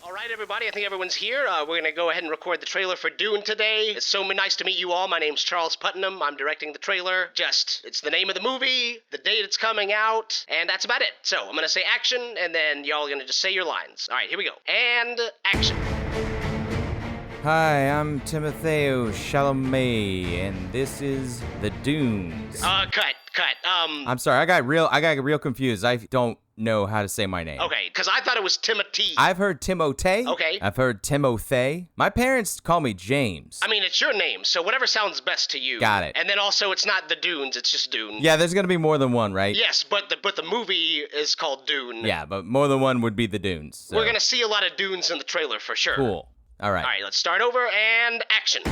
All right, everybody, I think everyone's here. We're going to go ahead and record the trailer for Dune today. It's so nice to meet you all. My name's Charles Putnam. I'm directing the trailer. It's the name of the movie, the date it's coming out, and that's about it. So I'm going to say action, and then y'all are going to just say your lines. All right, here we go. And action. Hi, I'm Timothée Chalamet, and this is The Dunes. Cut. I'm sorry, I got real confused. I don't know how to say my name. Okay, because I thought it was Timothy. I've heard Timothée. Okay. I've heard Timothée. My parents call me James. I mean, it's your name, so whatever sounds best to you. Got it. And then also, it's not The Dunes, it's just Dune. Yeah, there's gonna be more than one, right? Yes, but the movie is called Dune. Yeah, but more than one would be The Dunes. So. We're gonna see a lot of Dunes in the trailer for sure. Cool. All right. All right, let's start over and action.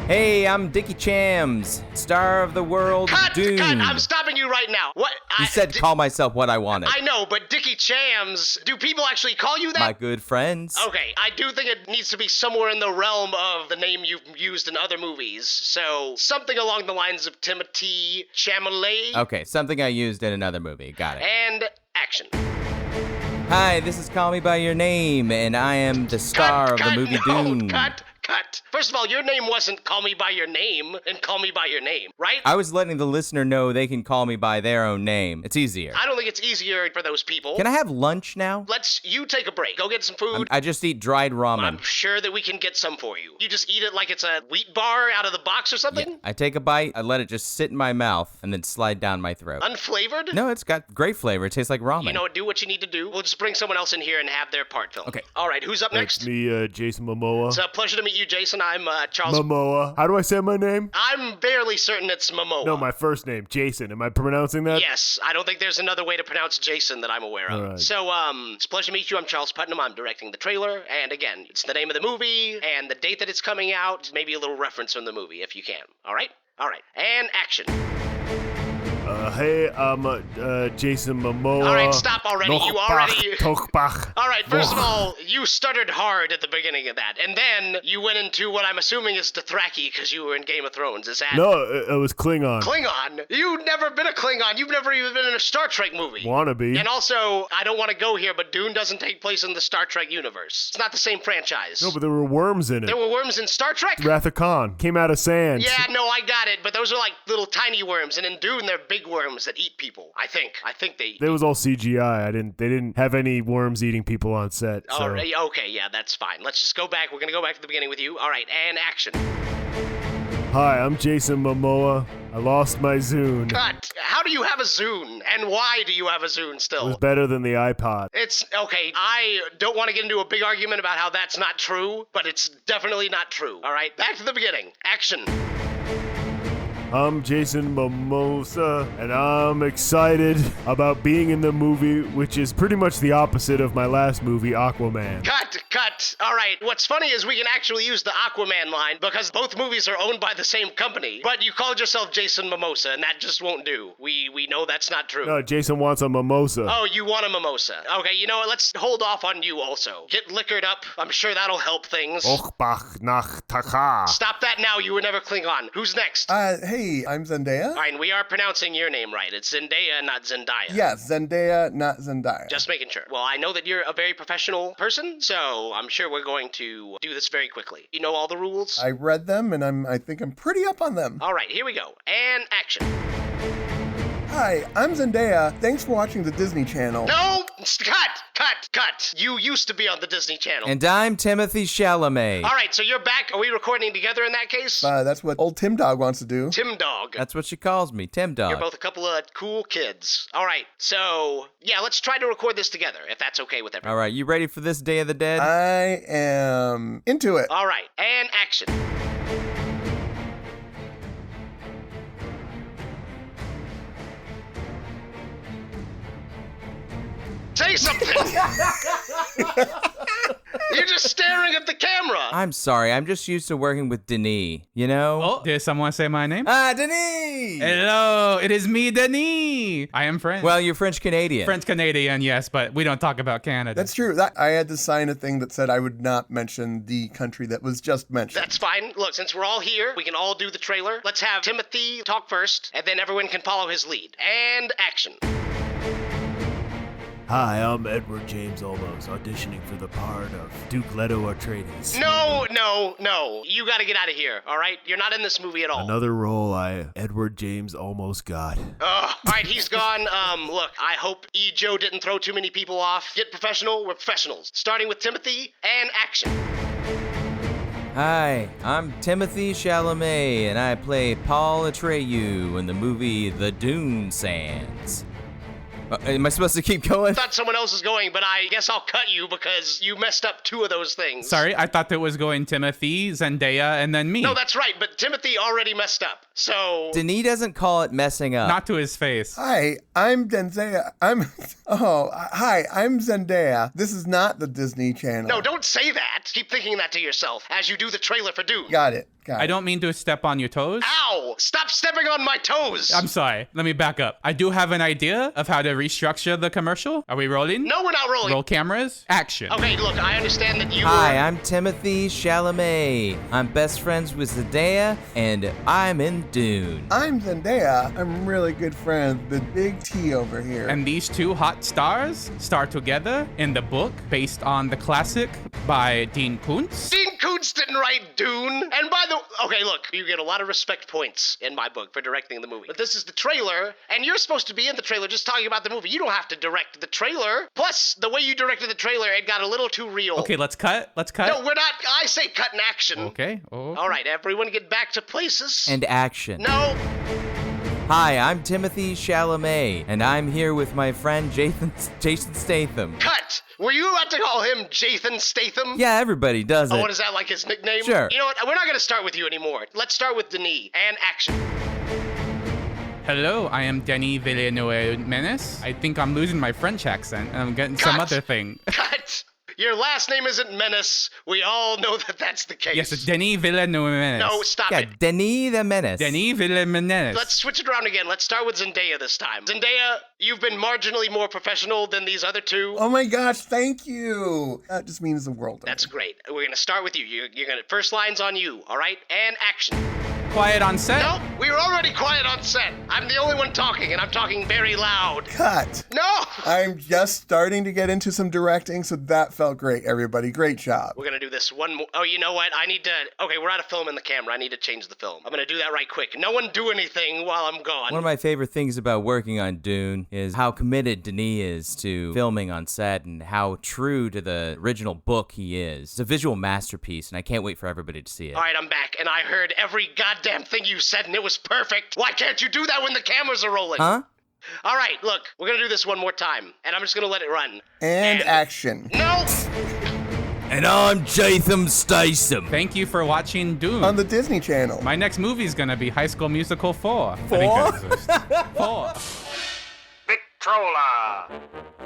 Hey, I'm Dickie Chams, star of the world Dune. Cut! I'm stopping you right now. What? You said call myself what I wanted. I know, but Dickie Chams, do people actually call you that? My good friends. Okay, I do think it needs to be somewhere in the realm of the name you've used in other movies. So, something along the lines of Timothée Chalamet. Okay, something I used in another movie. Got it. And action. Hi, this is Call Me By Your Name, and I am the star of the movie Dune. Cut. First of all, your name wasn't Call Me By Your Name and Call Me By Your Name, right? I was letting the listener know they can call me by their own name. It's easier. I don't think it's easier for those people. Can I have lunch now? You take a break. Go get some food. I just eat dried ramen. I'm sure that we can get some for you. You just eat it like it's a wheat bar out of the box or something? Yeah. I take a bite, I let it just sit in my mouth, and then slide down my throat. Unflavored? No, it's got great flavor. It tastes like ramen. You know what? Do what you need to do. We'll just bring someone else in here and have their part filmed. Okay. All right, who's up next? It's me, Jason Momoa. It's a pleasure to meet you, Jason. I'm Charles. Momoa. How do I say my name? I'm barely certain it's Momoa. No, my first name, Jason. Am I pronouncing that? Yes, I don't think there's another way to pronounce Jason that I'm aware of. Right. So, it's a pleasure to meet you. I'm Charles Putnam. I'm directing the trailer. And again, it's the name of the movie and the date that it's coming out. Maybe a little reference from the movie, if you can. All right? All right. And action. Hey, I'm Jason Momoa. All right, stop already. You already... Tochbach. All right, first of all, you stuttered hard at the beginning of that. And then you went into what I'm assuming is Dothraki because you were in Game of Thrones. Is that... No, it was Klingon. Klingon? You've never been a Klingon. You've never even been in a Star Trek movie. Wanna be. And also, I don't want to go here, but Dune doesn't take place in the Star Trek universe. It's not the same franchise. No, but there were worms in it. There were worms in Star Trek? Wrath of Khan. Came out of sand. Yeah, no, I got it, but those are like little tiny worms, and in Dune, they're big worms that eat people. I think they... That was all CGI. They didn't have any worms eating people on set. So. All right, okay, yeah, that's fine. Let's just go back. We're gonna go back to the beginning with you. All right, and action. Hi, I'm Jason Momoa. I lost my Zune. Cut. How do you have a Zune? And why do you have a Zune It still? was better than the iPod. It's okay. I don't want to get into a big argument about how that's not true, but it's definitely not true. All right, back to the beginning. Action. I'm Jason Momoa, and I'm excited about being in the movie, which is pretty much the opposite of my last movie, Aquaman. Cut. All right, what's funny is we can actually use the Aquaman line because both movies are owned by the same company, but you called yourself Jason Mimosa, and that just won't do. We know that's not true. No, Jason wants a mimosa. Oh, you want a mimosa. Okay, you know what? Let's hold off on you also. Get liquored up. I'm sure that'll help things. Ochbach nach Taka. Stop that now. You were never Klingon. Who's next? Hey, I'm Zendaya. Fine, we are pronouncing your name right. It's Zendaya, not Zendaya. Yes, Zendaya, not Zendaya. Just making sure. Well, I know that you're a very professional person, so I'm sure we're going to do this very quickly. You know all the rules? I read them, and I think I'm pretty up on them. All right, here we go. And action. Hi, I'm Zendaya. Thanks for watching the Disney Channel. No! Cut! You used to be on the Disney Channel. And I'm Timothée Chalamet. All right, so you're back. Are we recording together in that case? That's what old Tim Dog wants to do. Tim Dog. That's what she calls me, Tim Dog. You're both a couple of cool kids. All right, so, yeah, let's try to record this together, if that's okay with everyone. All right, you ready for this Day of the Dead? I am into it. All right, and action. Say something! You're just staring at the camera! I'm sorry, I'm just used to working with Denis, you know? Oh, did someone say my name? Denis! Hello, it is me, Denis. I am French. Well, you're French-Canadian. French-Canadian, yes, but we don't talk about Canada. That's true. I had to sign a thing that said I would not mention the country that was just mentioned. That's fine. Look, since we're all here, we can all do the trailer. Let's have Timothy talk first, and then everyone can follow his lead. And action. Hi, I'm Edward James Olmos, auditioning for the part of Duke Leto Atreides. No. You gotta get out of here, all right? You're not in this movie at all. Another role Edward James almost got. All right, he's gone. Look, I hope E. Joe didn't throw too many people off. Get professional. We're professionals. Starting with Timothy, and action. Hi, I'm Timothy Chalamet, and I play Paul Atreyu in the movie The Dune Sands. Am I supposed to keep going? I thought someone else was going, but I guess I'll cut you because you messed up two of those things. Sorry, I thought that was going Timothy, Zendaya, and then me. No, that's right, but Timothy already messed up, so... Denis doesn't call it messing up. Not to his face. Hi, I'm Zendaya. Hi, I'm Zendaya. This is not the Disney Channel. No, don't say that. Keep thinking that to yourself as you do the trailer for Dune. Got it. I don't mean to step on your toes. Ow! Stop stepping on my toes! I'm sorry. Let me back up. I do have an idea of how to restructure the commercial. Are we rolling? No, we're not rolling. Roll cameras. Action. Okay, look, I understand that you Hi, I'm Timothy Chalamet. I'm best friends with Zendaya, and I'm in Dune. I'm Zendaya. I'm really good friends with Big T over here. And these two hot stars star together in the book based on the classic by Dean Koontz. Dean Koontz didn't write Dune. And by the... Okay, look, you get a lot of respect points in my book for directing the movie. But this is the trailer, and you're supposed to be in the trailer just talking about the movie. You don't have to direct the trailer. Plus, the way you directed the trailer, it got a little too real. Okay, let's cut. No, we're not... I say cut in action. Okay. All right, everyone get back to places. And action. No. Hi, I'm Timothy Chalamet, and I'm here with my friend Jason Statham. Cut! Were you about to call him Jathan Statham? Yeah, everybody does it. Oh, what is that, like his nickname? Sure. You know what? We're not going to start with you anymore. Let's start with Denis. And action. Hello, I am Denis Villeneuve-Menes. I think I'm losing my French accent, and I'm getting some Cut. other thing. Cut! Your last name isn't Menace. We all know that that's the case. Yes, it's Denis Villeneuve-Menes. No, stop Yeah, it. Denis the Menace. Denis Villeneuve-Menes. Let's switch it around again. Let's start with Zendaya this time. Zendaya, you've been marginally more professional than these other two. Oh my gosh, thank you. That just means the world. That's great. We're going to start with you. You're going to... First line's on you, all right? And action. Quiet on set. No, we were already quiet on set. I'm the only one talking, and I'm talking very loud. Cut. No! I'm just starting to get into some directing, so that felt great, everybody. Great job. We're gonna do this one more. Oh, you know what? I need to... Okay, we're out of film in the camera. I need to change the film. I'm gonna do that right quick. No one do anything while I'm gone. One of my favorite things about working on Dune is how committed Denis is to filming on set and how true to the original book he is. It's a visual masterpiece, and I can't wait for everybody to see it. All right, I'm back, and I heard every goddamn thing you said, and it was perfect. Why can't you do that when the cameras are rolling? Huh? All right, look, we're gonna do this one more time, and I'm just gonna let it run. And action. No! And I'm Jatham Statham. Thank you for watching Dune. On the Disney Channel. My next movie's gonna be High School Musical 4. 4? 4. Victrola.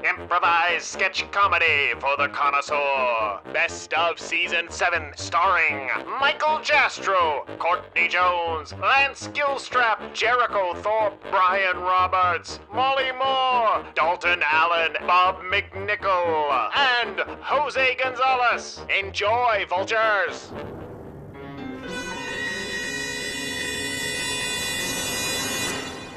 Improvised sketch comedy for the connoisseur. Best of Season 7, starring Michael Jastro, Courtney Jones, Lance Gilstrap, Jericho Thorpe, Brian Roberts, Molly Moore, Dalton Allen, Bob McNichol, and Jose Gonzalez. Enjoy, vultures!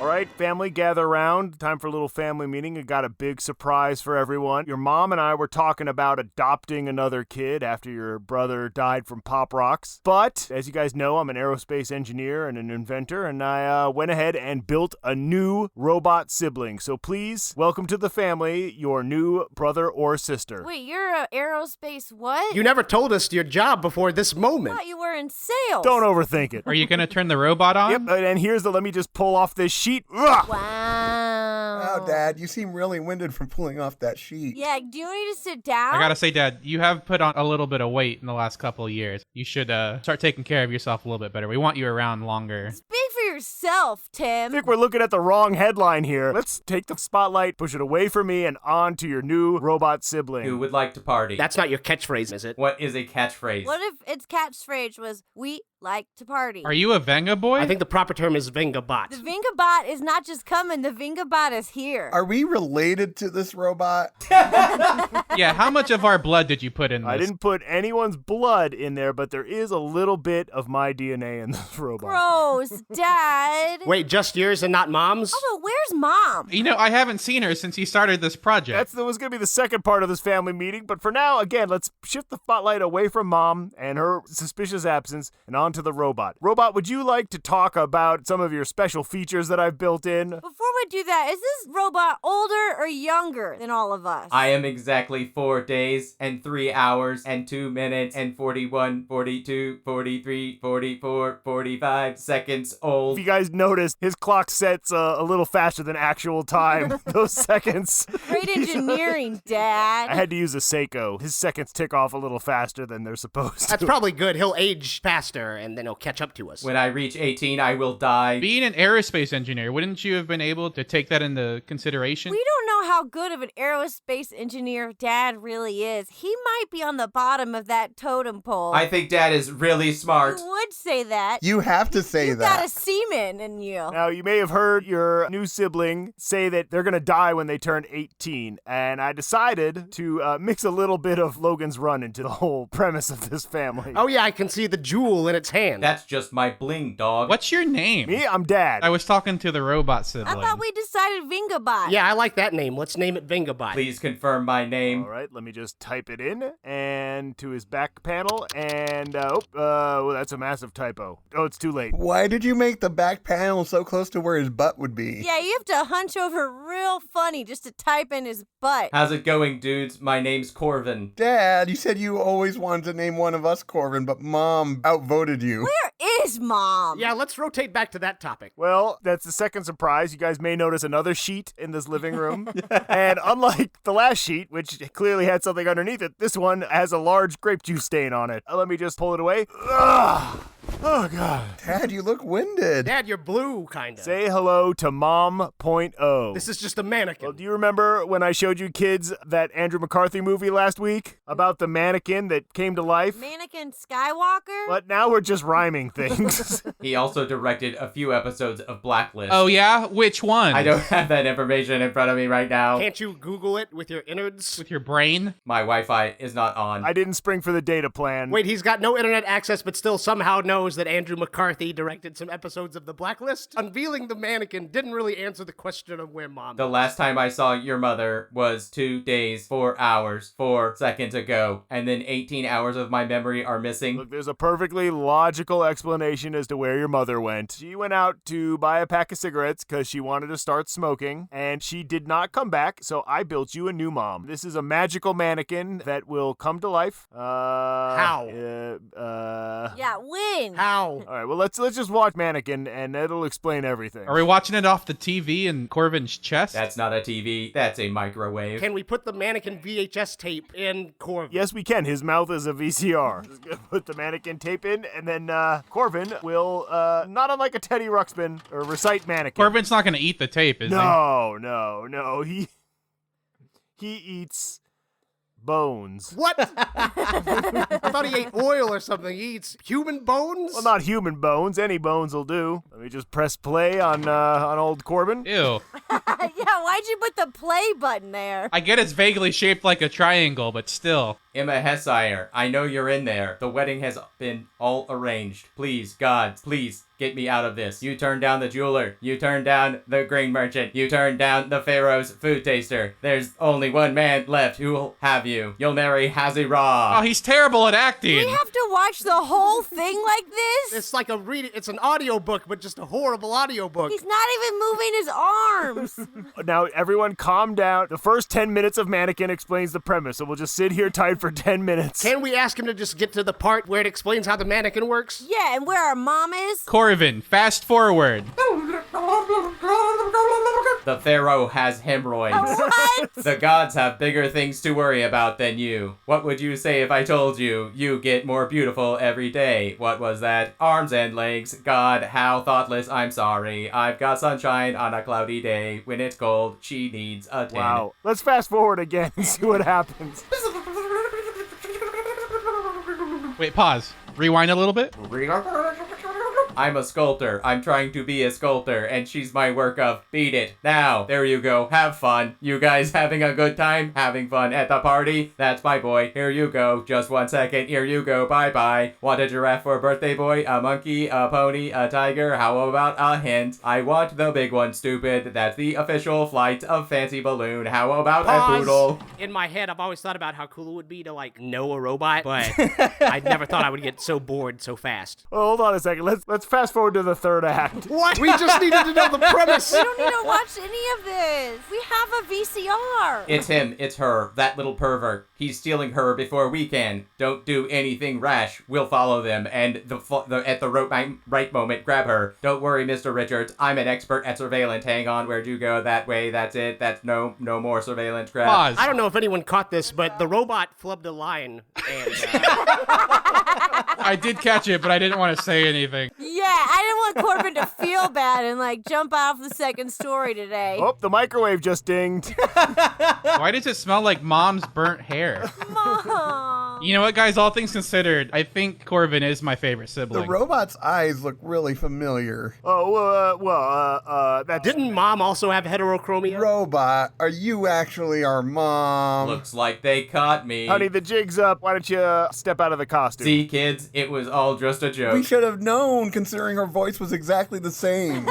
All right, family, gather around. Time for a little family meeting. I got a big surprise for everyone. Your mom and I were talking about adopting another kid after your brother died from Pop Rocks. But, as you guys know, I'm an aerospace engineer and an inventor, and I went ahead and built a new robot sibling. So please, welcome to the family, your new brother or sister. Wait, you're a aerospace what? You never told us your job before this I moment. thought you were in sales. Don't overthink it. Are you gonna turn the robot on? Yep, and here's the, let me just pull off this sheet. Ugh! Wow. Wow, Dad, you seem really winded from pulling off that sheet. Yeah, do you need to sit down? I gotta say, Dad, you have put on a little bit of weight in the last couple of years. You should start taking care of yourself a little bit better. We want you around longer. Speak for yourself, I Tim. think we're looking at the wrong headline here. Let's take the spotlight, push it away from me, and on to your new robot sibling. Who would like to party? That's not your catchphrase, is it? What is a catchphrase? What if its catchphrase was, we like to party. Are you a Venga boy? I think the proper term is Vengabot. The Vingabot is not just coming, the Vingabot is here. Are we related to this robot? Yeah, how much of our blood did you put in this? I didn't put anyone's blood in there, but there is a little bit of my DNA in this robot. Gross, Dad. Wait, just yours and not Mom's? Also, where's Mom? You know, I haven't seen her since you started this project. That was going to be the second part of this family meeting, but for now, again, let's shift the spotlight away from Mom and her suspicious absence and onto the robot. Robot, would you like to talk about some of your special features that I've built in? Before we do that, is this robot older or younger than all of us? I am exactly 4 days and 3 hours and 2 minutes and 41, 42, 43, 44, 45 seconds old. If you guys notice, his clock sets a little faster than actual time. Those seconds. Great engineering, Dad. I had to use a Seiko. His seconds tick off a little faster than they're supposed to. That's probably good. He'll age faster, and then he'll catch up to us. When I reach 18, I will die. Being an aerospace engineer, wouldn't you have been able to take that into consideration? We don't know how good of an aerospace engineer Dad really is. He might be on the bottom of that totem pole. I think Dad is really smart. You would say that. You have to say You that. got a semen in you. Now, you may have heard your new sibling say that they're going to die when they turn 18, and I decided to mix a little bit of Logan's Run into the whole premise of this family. Oh yeah, I can see the jewel in its hand. That's just my bling, dog. What's your name? Me? I'm Dad. I was talking to the robot sibling. I thought we decided Vingabot. Yeah, I like that name. Let's name it Vengabot. Please confirm my name. All right, let me just type it in, and to his back panel, and, well, that's a massive typo. Oh, it's too late. Why did you make the back panel so close to where his butt would be? Yeah, you have to hunch over real funny just to type in his butt. How's it going, dudes? My name's Corvin. Dad, you said you always wanted to name one of us Corvin, but Mom outvoted you. Where is Mom? Yeah, let's rotate back to that topic. Well, that's the second surprise. You guys may notice another sheet in this living room. And unlike the last sheet, which clearly had something underneath it, this one has a large grape juice stain on it. Let me just pull it away. Ugh. Oh, God. Dad, you look winded. Dad, you're blue, kinda. Say hello to Mom.0. This is just a mannequin. Well, do you remember when I showed you kids that Andrew McCarthy movie last week about the mannequin that came to life? Mannequin Skywalker? But now we're just rhyming things. He also directed a few episodes of Blacklist. Oh, yeah? Which one? I don't have that information in front of me right now. Can't you Google it with your innards? With your brain? My Wi-Fi is not on. I didn't spring for the data plan. Wait, he's got no internet access, but still somehow knows that Andrew McCarthy directed some episodes of The Blacklist? Unveiling the mannequin didn't really answer the question of where Mom The is. last time I saw your mother was 2 days, 4 hours, 4 seconds ago, and then 18 hours of my memory are missing. Look, there's a perfectly logical explanation as to where your mother went. She went out to buy a pack of cigarettes because she wanted to start smoking, and she did not come back, so I built you a new mom. This is a magical mannequin that will come to life. How? Yeah, when? How? All right, well, let's just watch Mannequin, and it'll explain everything. Are we watching it off the TV in Corvin's chest? That's not a TV, that's a microwave. Can we put the mannequin VHS tape in Corvin? Yes, we can. His mouth is a VCR. Just gonna put the mannequin tape in, and then Corvin will, not unlike a Teddy Ruxpin, or recite mannequin. Corvin's not going to eat the tape, is he? No. He eats bones. What? I thought he ate oil or something. He eats human bones? Well, not human bones. Any bones will do. Let me just press play on old Corbin. Ew. Yeah, why'd you put the play button there? I get it's vaguely shaped like a triangle, but still. Emma Hessire, I know you're in there. The wedding has been all arranged. Please, God, please, get me out of this. You turned down the jeweler. You turned down the grain merchant. You turned down the Pharaoh's food taster. There's only one man left who'll have you. You'll marry Hazirah. Oh, he's terrible at acting. We have to watch the whole thing like this? It's like it's an audiobook, but just a horrible audiobook. He's not even moving his arms. Now, everyone calm down. The first 10 minutes of Mannequin explains the premise, so we'll just sit here tight for 10 minutes. Can we ask him to just get to the part where it explains how the mannequin works? Yeah, and where our mom is? Corvin, fast forward. The Pharaoh has hemorrhoids. What? The gods have bigger things to worry about than you. What would you say if I told you you get more beautiful every day? What was that? Arms and legs. God, how thoughtless. I'm sorry. I've got sunshine on a cloudy day. When it's cold, she needs a 10. Wow. Let's fast forward again and see what happens. Wait, pause. Rewind a little bit. I'm a sculptor. I'm trying to be a sculptor, and she's my work of beat it. Now, there you go. Have fun. You guys having a good time? Having fun at the party? That's my boy. Here you go. Just 1 second. Here you go. Bye-bye. Want a giraffe for a birthday boy? A monkey? A pony? A tiger? How about a hint? I want the big one, stupid. That's the official flight of Fancy Balloon. How about a poodle? In my head, I've always thought about how cool it would be to, like, know a robot, but I never thought I would get so bored so fast. Oh, hold on a second. Let's fast forward to the third act. What? We just needed to know the premise. We don't need to watch any of this. We have a VCR. It's him. It's her. That little pervert. He's stealing her before we can. Don't do anything rash. We'll follow them, and at the right moment, grab her. Don't worry, Mr. Richards. I'm an expert at surveillance. Hang on. Where'd you go? That way. That's it. That's no more surveillance. Grab. Pause. I don't know if anyone caught this, but the robot flubbed a line, and I did catch it, but I didn't want to say anything. Yeah, I didn't want Corbin to feel bad and like jump off the second story today. Oh, the microwave just dinged. Why does it smell like mom's burnt hair? Mom. You know what, guys? All things considered, I think Corbin is my favorite The sibling. robot's eyes look really familiar. That didn't Mom also have heterochromia? Robot, are you actually our mom? Looks like they caught me. Honey, the jig's up. Why don't you step out of the costume? See, kids, it was all just a joke. We should have known, considering her voice was exactly the same.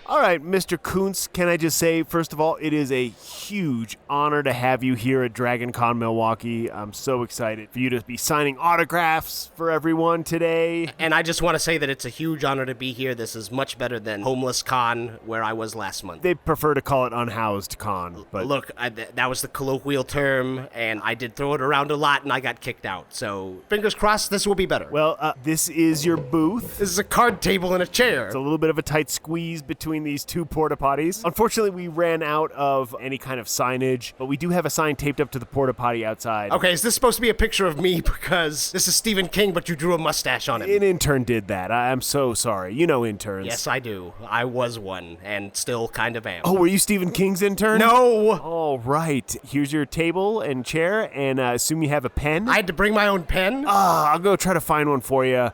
All right, Mr. Kuntz, can I just say, first of all, it is a huge honor to have you here at Dragon Con Milwaukee. I'm so excited for you to be signing autographs for everyone today. And I just want to say that it's a huge honor to be here. This is much better than Homeless Con, where I was last month. They prefer to call it Unhoused Con, but Look, that was the colloquial term, and I did throw it around a lot, and I got kicked out. So, fingers crossed, this will be better. well, this is your booth. This is a card table and a chair. It's a little bit of a tight squeeze between these two porta potties. Unfortunately, we ran out of any kind of signage, but we do have a sign taped up to the porta potty outside. Okay, is this supposed to be a picture of me? Because this is Stephen King, but you drew a mustache on him. An intern did that. I'm so sorry. You know interns. Yes, I do. I was one, and still kind of am. Oh, were you Stephen King's intern? No! All right. Here's your table and chair, and assume you have a pen. I had to bring my own pen? I'll go try to find one for you.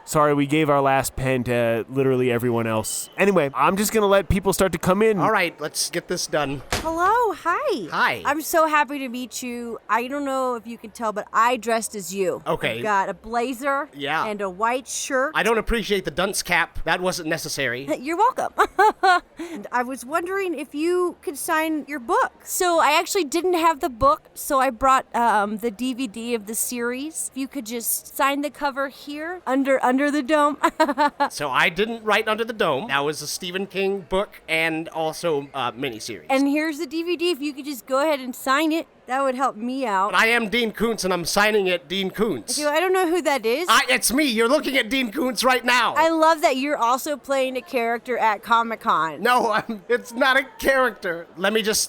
Sorry, we gave our last pen to literally everyone else. Anyway, I'm just gonna let people start to come in. All right, let's get this done. Hello, hi. Hi. I'm so happy to meet you. I don't know if you can tell, but I dressed as you. Okay. I've got a blazer Yeah. and a white shirt. I don't appreciate the dunce cap. That wasn't necessary. You're welcome. And I was wondering if you could sign your book. So I actually didn't have the book, so I brought the DVD of the series. If you could just sign the cover here under the dome. So I didn't write Under the Dome. That was a Stephen King book and also a miniseries. And here's the DVD. If you could just go ahead and sign it, that would help me out. But I am Dean Koontz, and I'm signing it Dean Koontz. Okay, I don't know who that is. It's me. You're looking at Dean Koontz right now. I love that you're also playing a character at Comic-Con. No, it's not a character.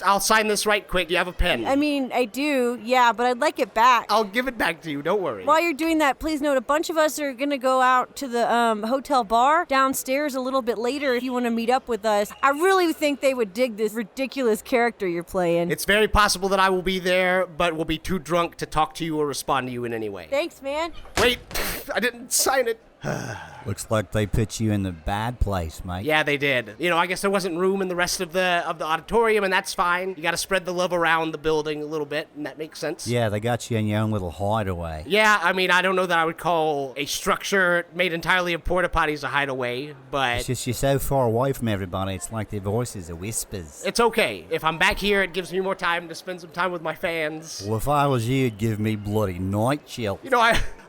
I'll sign this right quick. Do you have a pen? I mean, I do, yeah, but I'd like it back. I'll give it back to you. Don't worry. While you're doing that, please note a bunch of us are going to go out to the hotel bar downstairs a little bit later if you want to meet up with us. I really think they would dig this ridiculous character you're playing. It's very possible that I will be there, but we'll be too drunk to talk to you or respond to you in any way. Thanks, man. Wait, I didn't sign it. Looks like they put you in the bad place, mate. Yeah, they did. I guess there wasn't room in the rest of the auditorium, and that's fine. You got to spread the love around the building a little bit, and that makes sense. Yeah, they got you in your own little hideaway. Yeah, I mean, I don't know that I would call a structure made entirely of porta potties a hideaway, but It's just you're so far away from everybody, it's like their voices are whispers. it's okay. If I'm back here, it gives me more time to spend some time with my fans. Well, if I was you, it'd give me bloody night chill.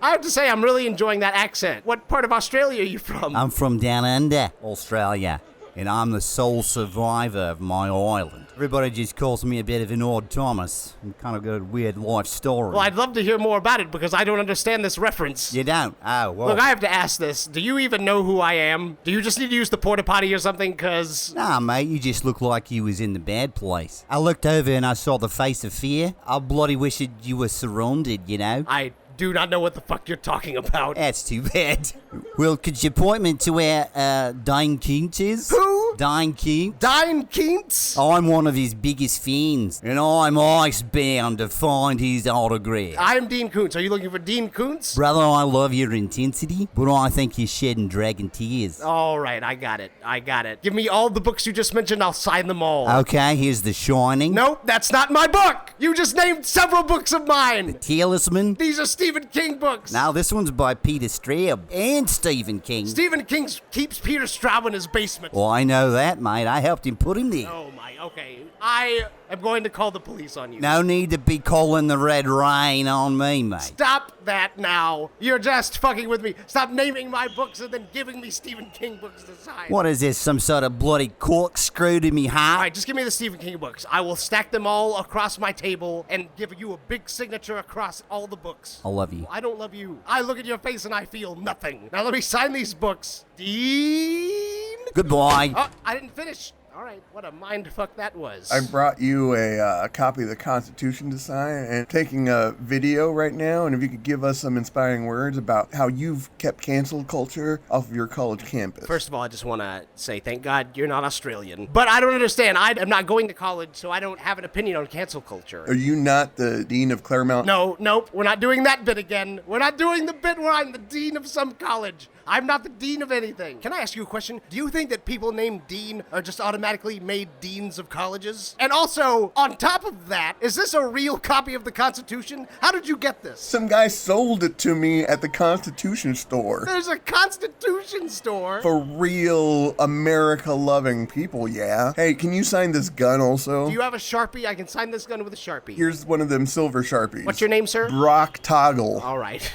I have to say, I'm really enjoying that accent. What part of Australia are you from? I'm from down under, Australia, and I'm the sole survivor of my island. Everybody just calls me a bit of an odd Thomas. I'm kind of got a weird life story. Well, I'd love to hear more about it because I don't understand this reference. You don't? Oh, well. Look, I have to ask this. Do you even know who I am? Do you just need to use the porta potty or something? Because... Nah, mate, you just look like you was in the bad place. I looked over and I saw the face of fear. I bloody wished you were surrounded, you know? I do not know what the fuck you're talking about. That's too bad. Well, could you point me to where Dane Kuntz is? Who? Dine Keen. Dine Keats? I'm one of his biggest fans, and I'm icebound to find his autograph. I'm Dean Koontz. Are you looking for Dean Koontz? Brother, I love your intensity, but I think you're shedding dragon tears. All right, I got it. Give me all the books you just mentioned. I'll sign them all. Okay, here's The Shining. Nope, that's not my book. You just named several books of mine. Talisman. These are Stephen King books. Now, this one's by Peter Straub and Stephen King. Stephen King keeps Peter Straub in his basement. Well, I know that, mate. I helped him put him there. Oh my, okay. I am going to call the police on you. No need to be calling the red rain on me, mate. Stop that now. You're just fucking with me. Stop naming my books and then giving me Stephen King books to sign. What is this, some sort of bloody corkscrew to me heart? All right, just give me the Stephen King books. I will stack them all across my table and give you a big signature across all the books. I love you. I don't love you. I look at your face and I feel nothing. Now let me sign these books. Dean? Goodbye. Oh, I didn't finish. All right, what a mind fuck that was. I brought you a copy of the Constitution to sign and taking a video right now, and if you could give us some inspiring words about how you've kept cancel culture off of your college campus. First of all, I just want to say thank God you're not Australian. But I don't understand. I am not going to college, so I don't have an opinion on cancel culture. Are you not the dean of Claremont? No, nope, we're not doing that bit again. We're not doing the bit where I'm the dean of some college. I'm not the dean of anything. Can I ask you a question? Do you think that people named Dean are just automatically made deans of colleges? And also, on top of that, is this a real copy of the Constitution? How did you get this? Some guy sold it to me at the Constitution store. There's a Constitution store? For real America-loving people, yeah. Hey, can you sign this gun also? Do you have a Sharpie? I can sign this gun with a Sharpie. Here's one of them silver Sharpies. What's your name, sir? Brock Toggle. All right.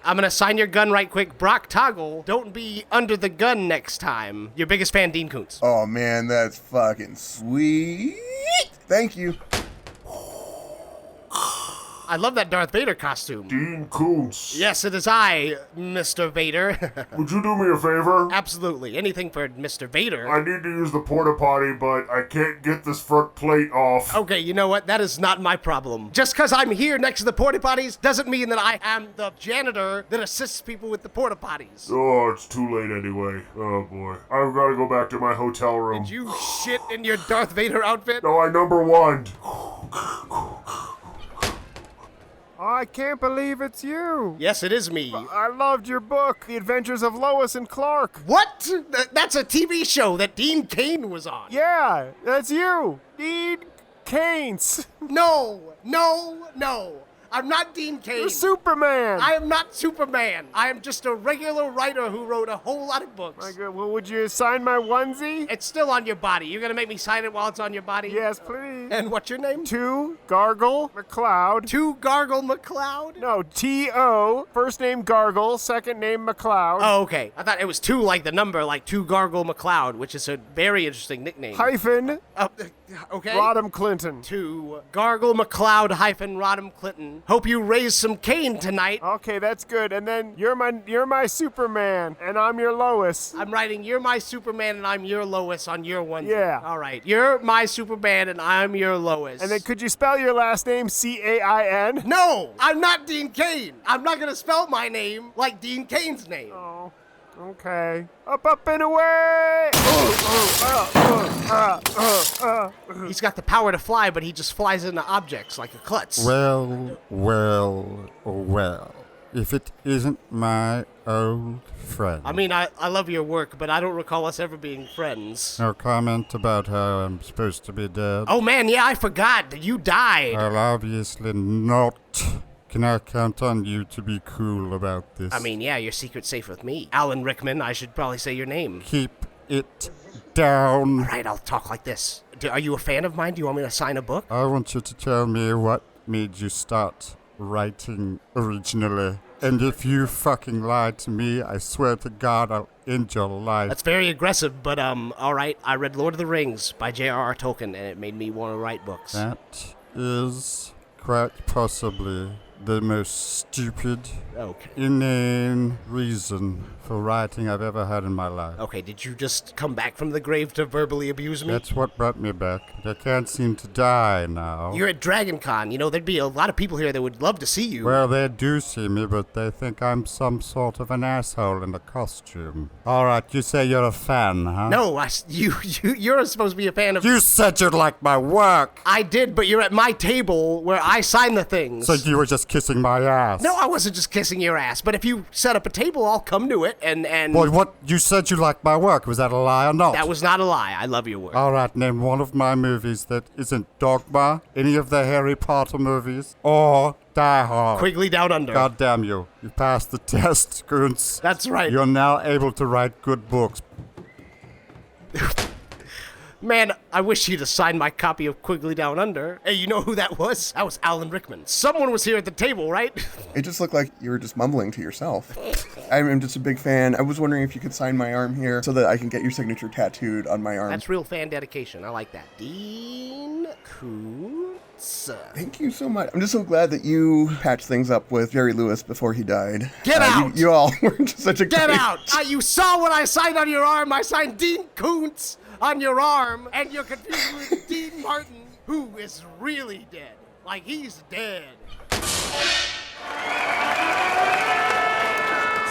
I'm gonna sign your gun right quick. Brock Toggle, don't be under the gun next time. Your biggest fan, Dean Koontz. Oh man, that's fucking sweet. Thank you. I love that Darth Vader costume. Dean Koontz. Yes, it is I, Mr. Vader. Would you do me a favor? Absolutely. Anything for Mr. Vader. I need to use the porta potty, but I can't get this front plate off. Okay, you know what? That is not my problem. Just because I'm here next to the porta potties doesn't mean that I am the janitor that assists people with the porta potties. Oh, it's too late anyway. Oh boy. I've got to go back to my hotel room. Did you shit in your Darth Vader outfit? No, I number one. I can't believe it's you. Yes, it is me. I loved your book, The Adventures of Lois and Clark. What? That's a TV show that Dean Cain was on. Yeah, that's you. Dean Keynes. No. I'm not Dean Cain. You're Superman. I am not Superman. I am just a regular writer who wrote a whole lot of books. My God, well, would you sign my onesie? It's still on your body. You're gonna make me sign it while it's on your body? Yes, please. And what's your name? To Gargle McLeod. To Gargle McLeod? No, T-O. First name Gargle, second name McLeod. Oh, okay. I thought it was two like the number, like To Gargle McLeod, which is a very interesting nickname. Hyphen. Okay. Rodham Clinton. To Gargle McLeod hyphen Rodham Clinton. Hope you raise some cane tonight. Okay, that's good. And then you're my Superman, and I'm your Lois. I'm writing you're my Superman and I'm your Lois on your one. Yeah. All right. You're my Superman and I'm your Lois. And then could you spell your last name C-A-I-N? No, I'm not Dean Cain. I'm not gonna spell my name like Dean Cain's name. Oh, okay. Up and away! He's got the power to fly, but he just flies into objects like a klutz. Well. If it isn't my old friend. I mean, I love your work, but I don't recall us ever being friends. No comment about how I'm supposed to be dead? Oh man, yeah, I forgot that you died. Well, obviously not. Can I count on you to be cool about this? I mean, yeah, your secret's safe with me. Alan Rickman, I should probably say your name. Keep it down. All right, I'll talk like this. Are you a fan of mine? Do you want me to sign a book? I want you to tell me what made you start writing originally. And if you fucking lie to me, I swear to God I'll end your life. That's very aggressive, but all right. I read Lord of the Rings by J.R.R. Tolkien, and it made me want to write books. That is quite possibly the most stupid, Okay. inane reason for writing I've ever had in my life. Okay, did you just come back from the grave to verbally abuse me? That's what brought me back. But I can't seem to die now. You're at Dragon Con. You know, there'd be a lot of people here that would love to see you. Well, they do see me, but they think I'm some sort of an asshole in a costume. All right, you say you're a fan, huh? No, you're supposed to be a fan of... You said you'd like my work. I did, but you're at my table where I sign the things. So you were just kissing my ass. No, I wasn't just kissing your ass, but if you set up a table, I'll come to it, and... Boy, what? You said you liked my work. Was that a lie or not? That was not a lie. I love your work. All right, name one of my movies that isn't Dogma, any of the Harry Potter movies, or Die Hard. Quigley Down Under. God damn you. You passed the test, Goons. That's right. You're now able to write good books. Man, I wish he'd have signed my copy of Quigley Down Under. Hey, you know who that was? That was Alan Rickman. Someone was here at the table, right? It just looked like you were just mumbling to yourself. I'm just a big fan. I was wondering if you could sign my arm here so that I can get your signature tattooed on my arm. That's real fan dedication. I like that. Dean Koontz. Thank you so much. I'm just so glad that you patched things up with Jerry Lewis before he died. Get out! You all were just such a Get great... out! You saw what I signed on your arm. I signed Dean Koontz on your arm, and you're confused with Dean Martin, who is really dead. Like, he's dead.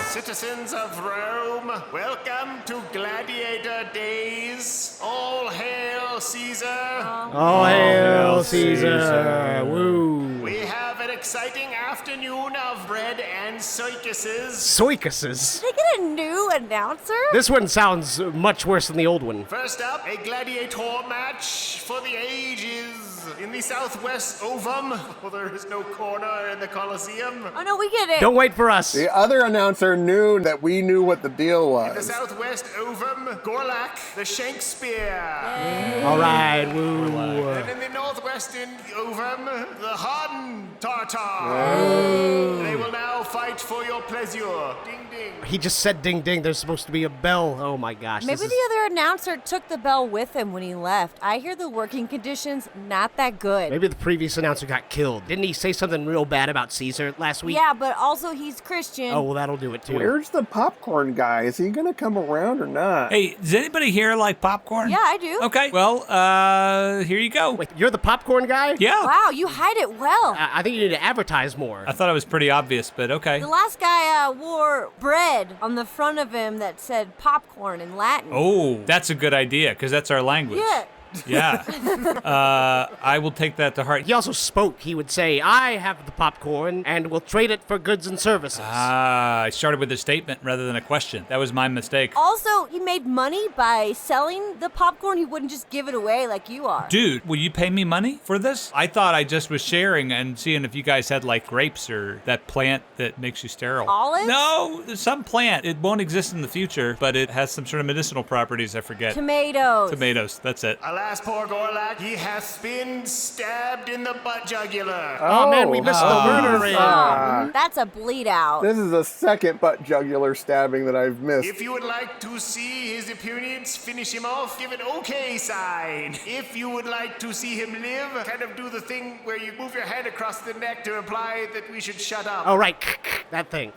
Citizens of Rome, welcome to Gladiator Days. All hail Caesar. All hail Caesar. Woo. We have an exciting afternoon of bread and circuses. Soikuses. Did they get a new announcer? This one sounds much worse than the old one. First up, a gladiator match for the ages. In the southwest ovum, well, there is no corner in the Colosseum. Oh, no, we get it. Don't wait for us. The other announcer knew that we knew what the deal In the was. southwest ovum, Gorlak, the Shankspear. All right, woo. And in the northwestern ovum, the Han Tartar. They will now fight for your pleasure. Ding ding. He just said ding ding. There's supposed to be a bell. Oh my gosh. Maybe the other announcer took the bell with him when he left. I hear the working conditions not that good. Maybe the previous announcer got killed. Didn't he say something real bad about Caesar last week? Yeah, but also he's Christian. Oh, well, that'll do it too. Where's the popcorn guy? Is he gonna come around or not? Hey, does anybody here like popcorn? Yeah, I do. Okay, well, here you go. Wait, you're the popcorn guy? Yeah. Wow, you hide it well. I think you need to advertise more. I thought it was pretty obvious, but okay. The last guy wore bread on the front of him that said popcorn in Latin. Oh, that's a good idea, because that's our language. Yeah. Yeah. I will take that to heart. He also spoke. He would say, I have the popcorn and we'll trade it for goods and services. I started with a statement rather than a question. That was my mistake. Also, he made money by selling the popcorn. He wouldn't just give it away like you are. Dude, will you pay me money for this? I thought I just was sharing and seeing if you guys had like grapes or that plant that makes you sterile. Olives? No, some plant. It won't exist in the future, but it has some sort of medicinal properties. I forget. Tomatoes. Tomatoes. That's it. Alas, poor Gorlak, he hath been stabbed in the butt jugular. Oh, man, we missed the murder rate. That's a bleed out. This is the second butt jugular stabbing that I've missed. If you would like to see his opponents finish him off, give an okay sign. If you would like to see him live, kind of do the thing where you move your hand across the neck to imply that we should shut up. Oh, right. That thing.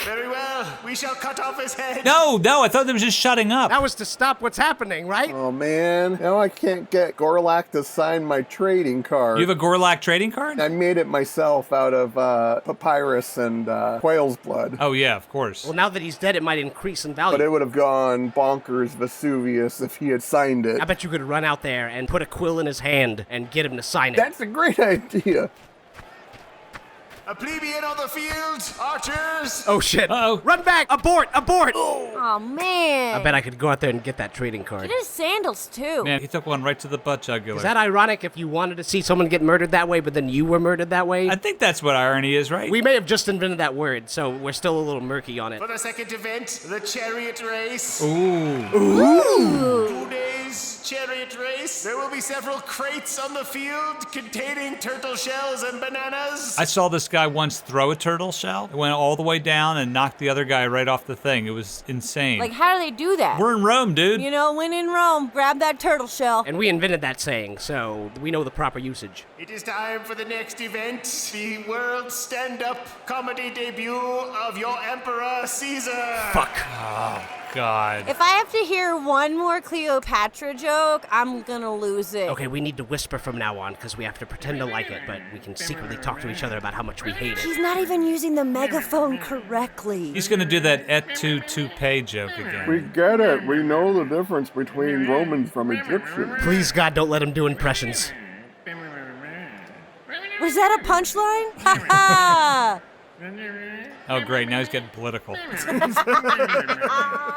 Very well. We shall cut off his head. No, I thought they was just shutting up. That was to stop what's happening, right? Oh man, now I can't get Gorlak to sign my trading card. You have a Gorlak trading card? I made it myself out of papyrus and quail's blood. Oh yeah, of course. Well, now that he's dead, it might increase in value. But it would have gone bonkers Vesuvius if he had signed it. I bet you could run out there and put a quill in his hand and get him to sign it. That's a great idea. A plebeian on the field, archers. Oh shit. Uh-oh. Run back! Abort! Abort! Oh, man. I bet I could go out there and get that trading card. Get his sandals, too. Man, he took one right to the butt jugular. Is that ironic if you wanted to see someone get murdered that way, but then you were murdered that way? I think that's what irony is, right? We may have just invented that word, so we're still a little murky on it. For the second event, the chariot race. Ooh. 2 days chariot debate race. There will be several crates on the field containing turtle shells and bananas. I saw this guy once throw a turtle shell. It went all the way down and knocked the other guy right off the thing. It was insane. Like, how do they do that? We're in Rome, dude. You know, when in Rome, grab that turtle shell. And we invented that saying, so we know the proper usage. It is time for the next event, the world stand-up comedy debut of your Emperor Caesar. Fuck. Oh, God. If I have to hear one more Cleopatra joke, I'm gonna lose it. Okay, we need to whisper from now on, because we have to pretend to like it, but we can secretly talk to each other about how much we hate it. He's not even using the megaphone correctly. He's going to do that et tu toupee joke again. We get it. We know the difference between Romans from Egyptians. Please, God, don't let him do impressions. Was that a punchline? Ha ha! Oh, great. Now he's getting political. It's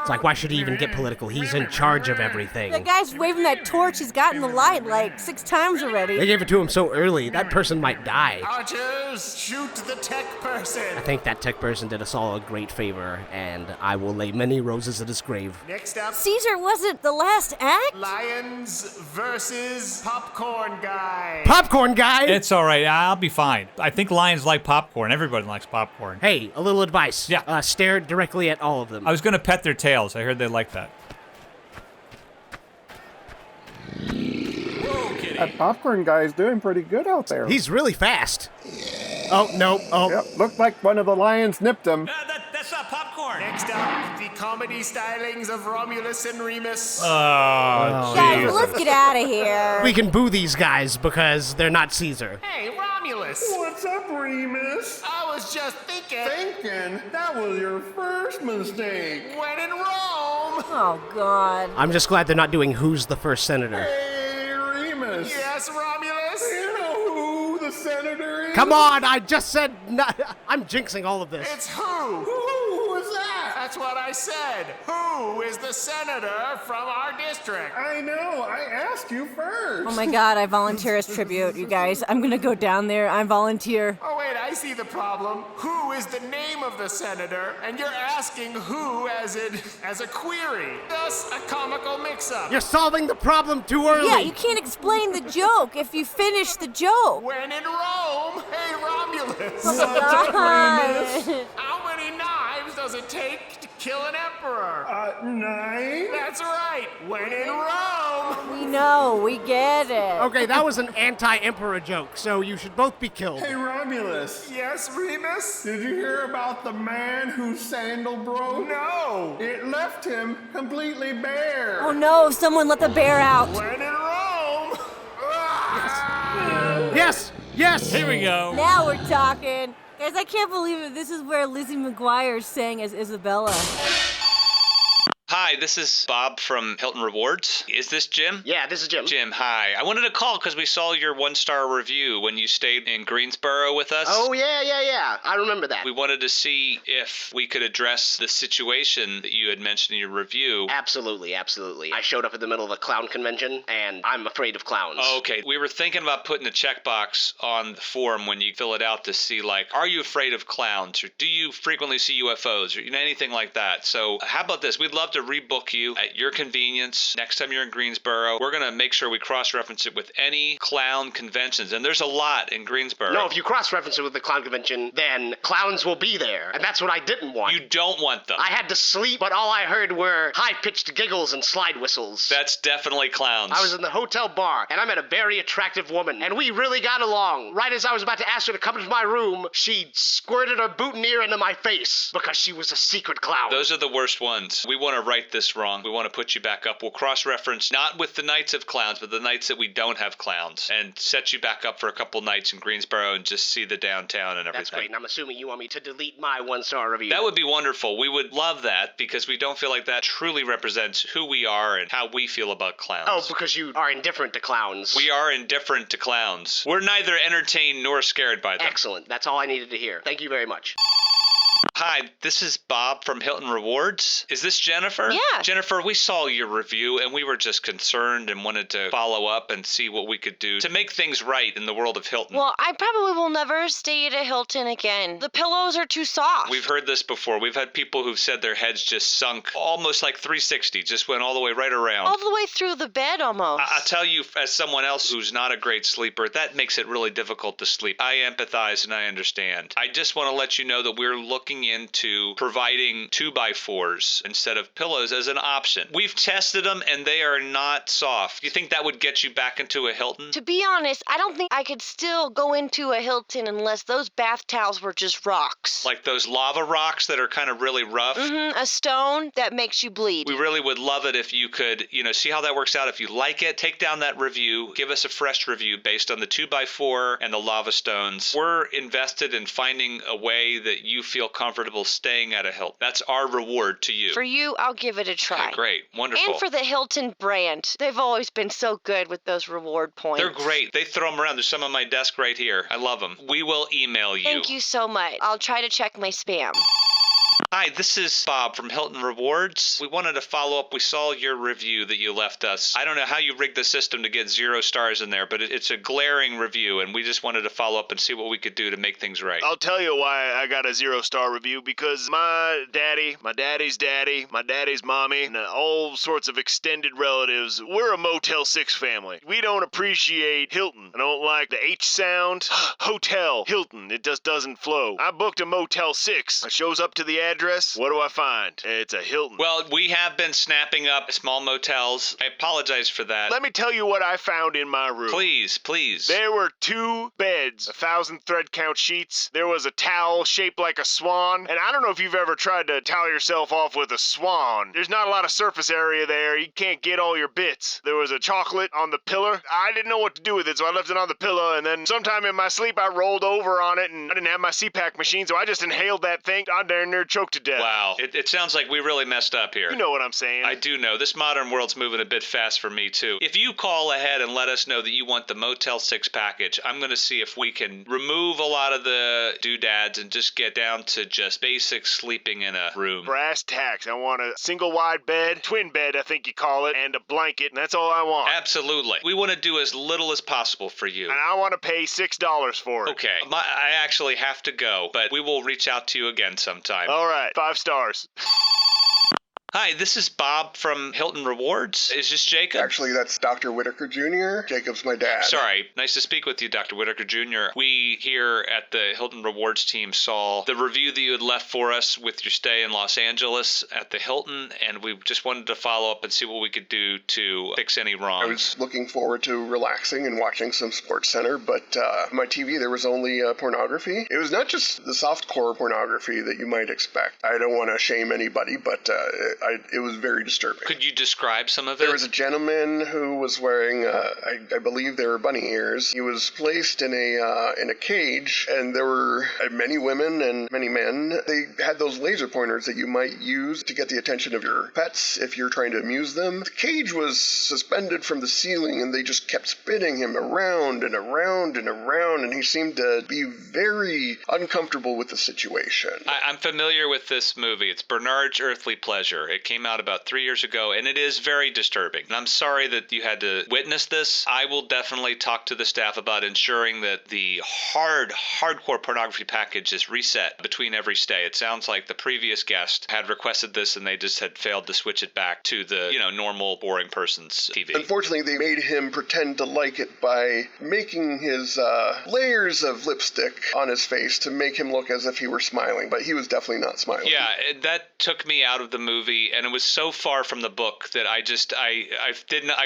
like, why should he even get political? He's in charge of everything. The guy's waving that torch he's got in the light like 6 times already. They gave it to him so early, that person might die. Archers, shoot the tech person. I think that tech person did us all a great favor, and I will lay many roses at his grave. Next up, Caesar wasn't the last act? Lions versus Popcorn Guy. Popcorn Guy! It's all right. I'll be fine. I think lions like popcorn. Everybody likes popcorn. Hey, a little advice. Yeah. Stare directly at all of them. I was going to pet their tails. I heard they like that. That popcorn guy is doing pretty good out there. He's really fast. Oh, no. Oh. Yep, looked like one of the lions nipped him. That's not popcorn. Next up, the comedy stylings of Romulus and Remus. Oh, Guys, geez. let's get out of here. We can boo these guys because they're not Caesar. Hey, Romulus. What's up, Remus? I was just thinking. Thinking? That was your first mistake. When in Rome. Oh, God. I'm just glad they're not doing Who's the First Senator. Hey, Remus. Yes, Romulus. You know who the senator is? Come on, I just said I'm jinxing all of this. It's who? Who was that? That's what I said. Who is the senator from our district? I know. I asked you first. Oh my God, I volunteer as tribute, you guys. I'm gonna go down there. I volunteer. Oh, wait, I see the problem. Who is the name of the senator? And you're asking who as a query. Thus, a comical mix-up. You're solving the problem too early. Yeah, you can't explain the joke if you finish the joke. When in Rome, hey, Romulus. Oh God. How many knives does it take to kill an emperor? 9? That's right. When in Rome. We know, we get it. Okay, that was an anti-emperor joke, so you should both be killed. Hey, Romulus. Yes, Remus? Did you hear about the man whose sandal broke? No. It left him completely bare. Oh no, someone let the bear out. When in Rome. Yes! Yes! Here we go. Now we're talking. Guys, I can't believe it. This is where Lizzie McGuire sang as Isabella. Hi, this is Bob from Hilton Rewards. Is this Jim? Yeah, this is Jim. Jim, hi. I wanted to call because we saw your 1-star review when you stayed in Greensboro with us. Oh, yeah. I remember that. We wanted to see if we could address the situation that you had mentioned in your review. Absolutely. I showed up in the middle of a clown convention, and I'm afraid of clowns. Okay, we were thinking about putting a checkbox on the form when you fill it out to see, like, are you afraid of clowns? Or do you frequently see UFOs? Or anything like that. So how about this? We'd love to rebook you at your convenience next time you're in Greensboro. We're going to make sure we cross-reference it with any clown conventions, and there's a lot in Greensboro. No, if you cross-reference it with the clown convention, then clowns will be there, and that's what I didn't want. You don't want them. I had to sleep, but all I heard were high-pitched giggles and slide whistles. That's definitely clowns. I was in the hotel bar, and I met a very attractive woman, and we really got along. Right as I was about to ask her to come into my room, she squirted her boutonniere into my face because she was a secret clown. Those are the worst ones. We want to right this wrong. We want to put you back up. We'll cross-reference not with the nights of clowns, but the nights that we don't have clowns, and set you back up for a couple nights in Greensboro and just see the downtown and everything. That's great, and I'm assuming you want me to delete my 1-star review. That would be wonderful. We would love that because we don't feel like that truly represents who we are and how we feel about clowns. Oh, because you are indifferent to clowns. We are indifferent to clowns. We're neither entertained nor scared by them. Excellent. That's all I needed to hear. Thank you very much. Hi, this is Bob from Hilton Rewards. Is this Jennifer? Yeah. Jennifer, we saw your review and we were just concerned and wanted to follow up and see what we could do to make things right in the world of Hilton. Well, I probably will never stay at a Hilton again. The pillows are too soft. We've heard this before. We've had people who've said their heads just sunk almost like 360, just went all the way right around. All the way through the bed almost. I'll tell you, as someone else who's not a great sleeper, that makes it really difficult to sleep. I empathize and I understand. I just want to let you know that we're looking into providing 2x4s instead of pillows as an option. We've tested them and they are not soft. You think that would get you back into a Hilton? To be honest, I don't think I could still go into a Hilton unless those bath towels were just rocks. Like those lava rocks that are kind of really rough? Mm-hmm, a stone that makes you bleed. We really would love it if you could, see how that works out. If you like it, take down that review, give us a fresh review based on the 2x4 and the lava stones. We're invested in finding a way that you feel comfortable staying at a Hilton. That's our reward to you. For you, I'll give it a try. Okay, great. Wonderful. And for the Hilton brand. They've always been so good with those reward points. They're great. They throw them around. There's some on my desk right here. I love them. We will email you. Thank you so much. I'll try to check my spam. Hi, this is Bob from Hilton Rewards. We wanted to follow up. We saw your review that you left us. I don't know how you rigged the system to get 0 stars in there, but it's a glaring review, and we just wanted to follow up and see what we could do to make things right. I'll tell you why I got a 0-star review, because my daddy, my daddy's daddy, my daddy's mommy, and all sorts of extended relatives, we're a Motel 6 family. We don't appreciate Hilton. I don't like the H sound. Hotel, Hilton, it just doesn't flow. I booked a Motel 6. It shows up to the address. What do I find? It's a Hilton. Well, we have been snapping up small motels. I apologize for that. Let me tell you what I found in my room. Please, please. There were 2 beds, 1,000 thread count sheets. There was a towel shaped like a swan. And I don't know if you've ever tried to towel yourself off with a swan. There's not a lot of surface area there. You can't get all your bits. There was a chocolate on the pillow. I didn't know what to do with it, so I left it on the pillow. And then sometime in my sleep, I rolled over on it, and I didn't have my CPAP machine, so I just inhaled that thing. I darn near choked to death. Wow. It sounds like we really messed up here. You know what I'm saying. I do know. This modern world's moving a bit fast for me, too. If you call ahead and let us know that you want the Motel 6 package, I'm going to see if we can remove a lot of the doodads and just get down to just basic sleeping in a room. Brass tacks. I want a single wide bed, twin bed, I think you call it, and a blanket, and that's all I want. Absolutely. We want to do as little as possible for you. And I want to pay $6 for it. Okay. I actually have to go, but we will reach out to you again sometime. All right. 5 stars. Hi, this is Bob from Hilton Rewards. Is this Jacob? Actually, that's Dr. Whitaker Jr. Jacob's my dad. Sorry. Nice to speak with you, Dr. Whitaker Jr. We here at the Hilton Rewards team saw the review that you had left for us with your stay in Los Angeles at the Hilton, and we just wanted to follow up and see what we could do to fix any wrongs. I was looking forward to relaxing and watching some Sports Center, but on my TV there was only pornography. It was not just the softcore pornography that you might expect. I don't want to shame anybody, but it was very disturbing. Could you describe some of it? There was a gentleman who was wearing, I believe they were bunny ears. He was placed in a cage, and there were many women and many men. They had those laser pointers that you might use to get the attention of your pets if you're trying to amuse them. The cage was suspended from the ceiling, and they just kept spinning him around and around and around, and he seemed to be very uncomfortable with the situation. I'm familiar with this movie. It's Bernard's Earthly Pleasure. It came out about 3 years ago, and it is very disturbing. And I'm sorry that you had to witness this. I will definitely talk to the staff about ensuring that the hardcore pornography package is reset between every stay. It sounds like the previous guest had requested this, and they just had failed to switch it back to the, normal, boring person's TV. Unfortunately, they made him pretend to like it by making his layers of lipstick on his face to make him look as if he were smiling, but he was definitely not smiling. Yeah, that took me out of the movie, and it was so far from the book that I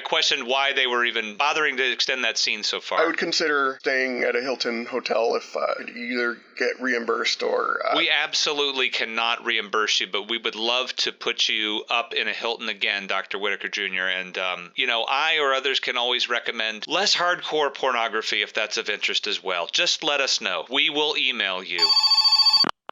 questioned why they were even bothering to extend that scene so far. I would consider staying at a Hilton hotel if I'd either get reimbursed or... We absolutely cannot reimburse you, but we would love to put you up in a Hilton again, Dr. Whitaker Jr., and, I or others can always recommend less hardcore pornography if that's of interest as well. Just let us know. We will email you.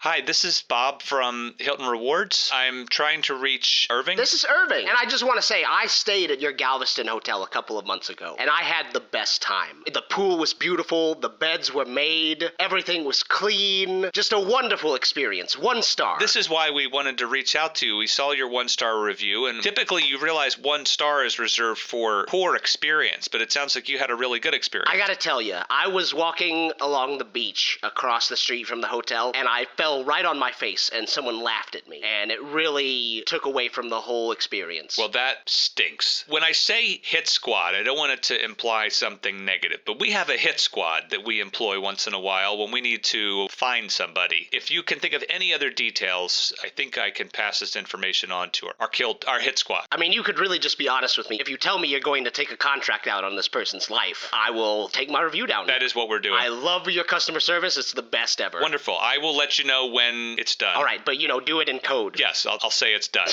Hi, this is Bob from Hilton Rewards. I'm trying to reach Irving. This is Irving, and I just want to say I stayed at your Galveston hotel a couple of months ago, and I had the best time. The pool was beautiful, the beds were made, everything was clean, just a wonderful experience. 1 star. This is why we wanted to reach out to you. We saw your 1-star review, and typically you realize 1 star is reserved for poor experience, but it sounds like you had a really good experience. I gotta tell you, I was walking along the beach across the street from the hotel, and I fell right on my face, and someone laughed at me, and it really took away from the whole experience. Well, that stinks. When I say hit squad, I don't want it to imply something negative, but we have a hit squad that we employ once in a while when we need to find somebody. If you can think of any other details, I think I can pass this information on to our hit squad. I mean, you could really just be honest with me. If you tell me you're going to take a contract out on this person's life, I will take my review down. That is what we're doing. I love your customer service. It's the best ever. Wonderful. I will let you know when it's done. All right, but do it in code. Yes, I'll say it's done.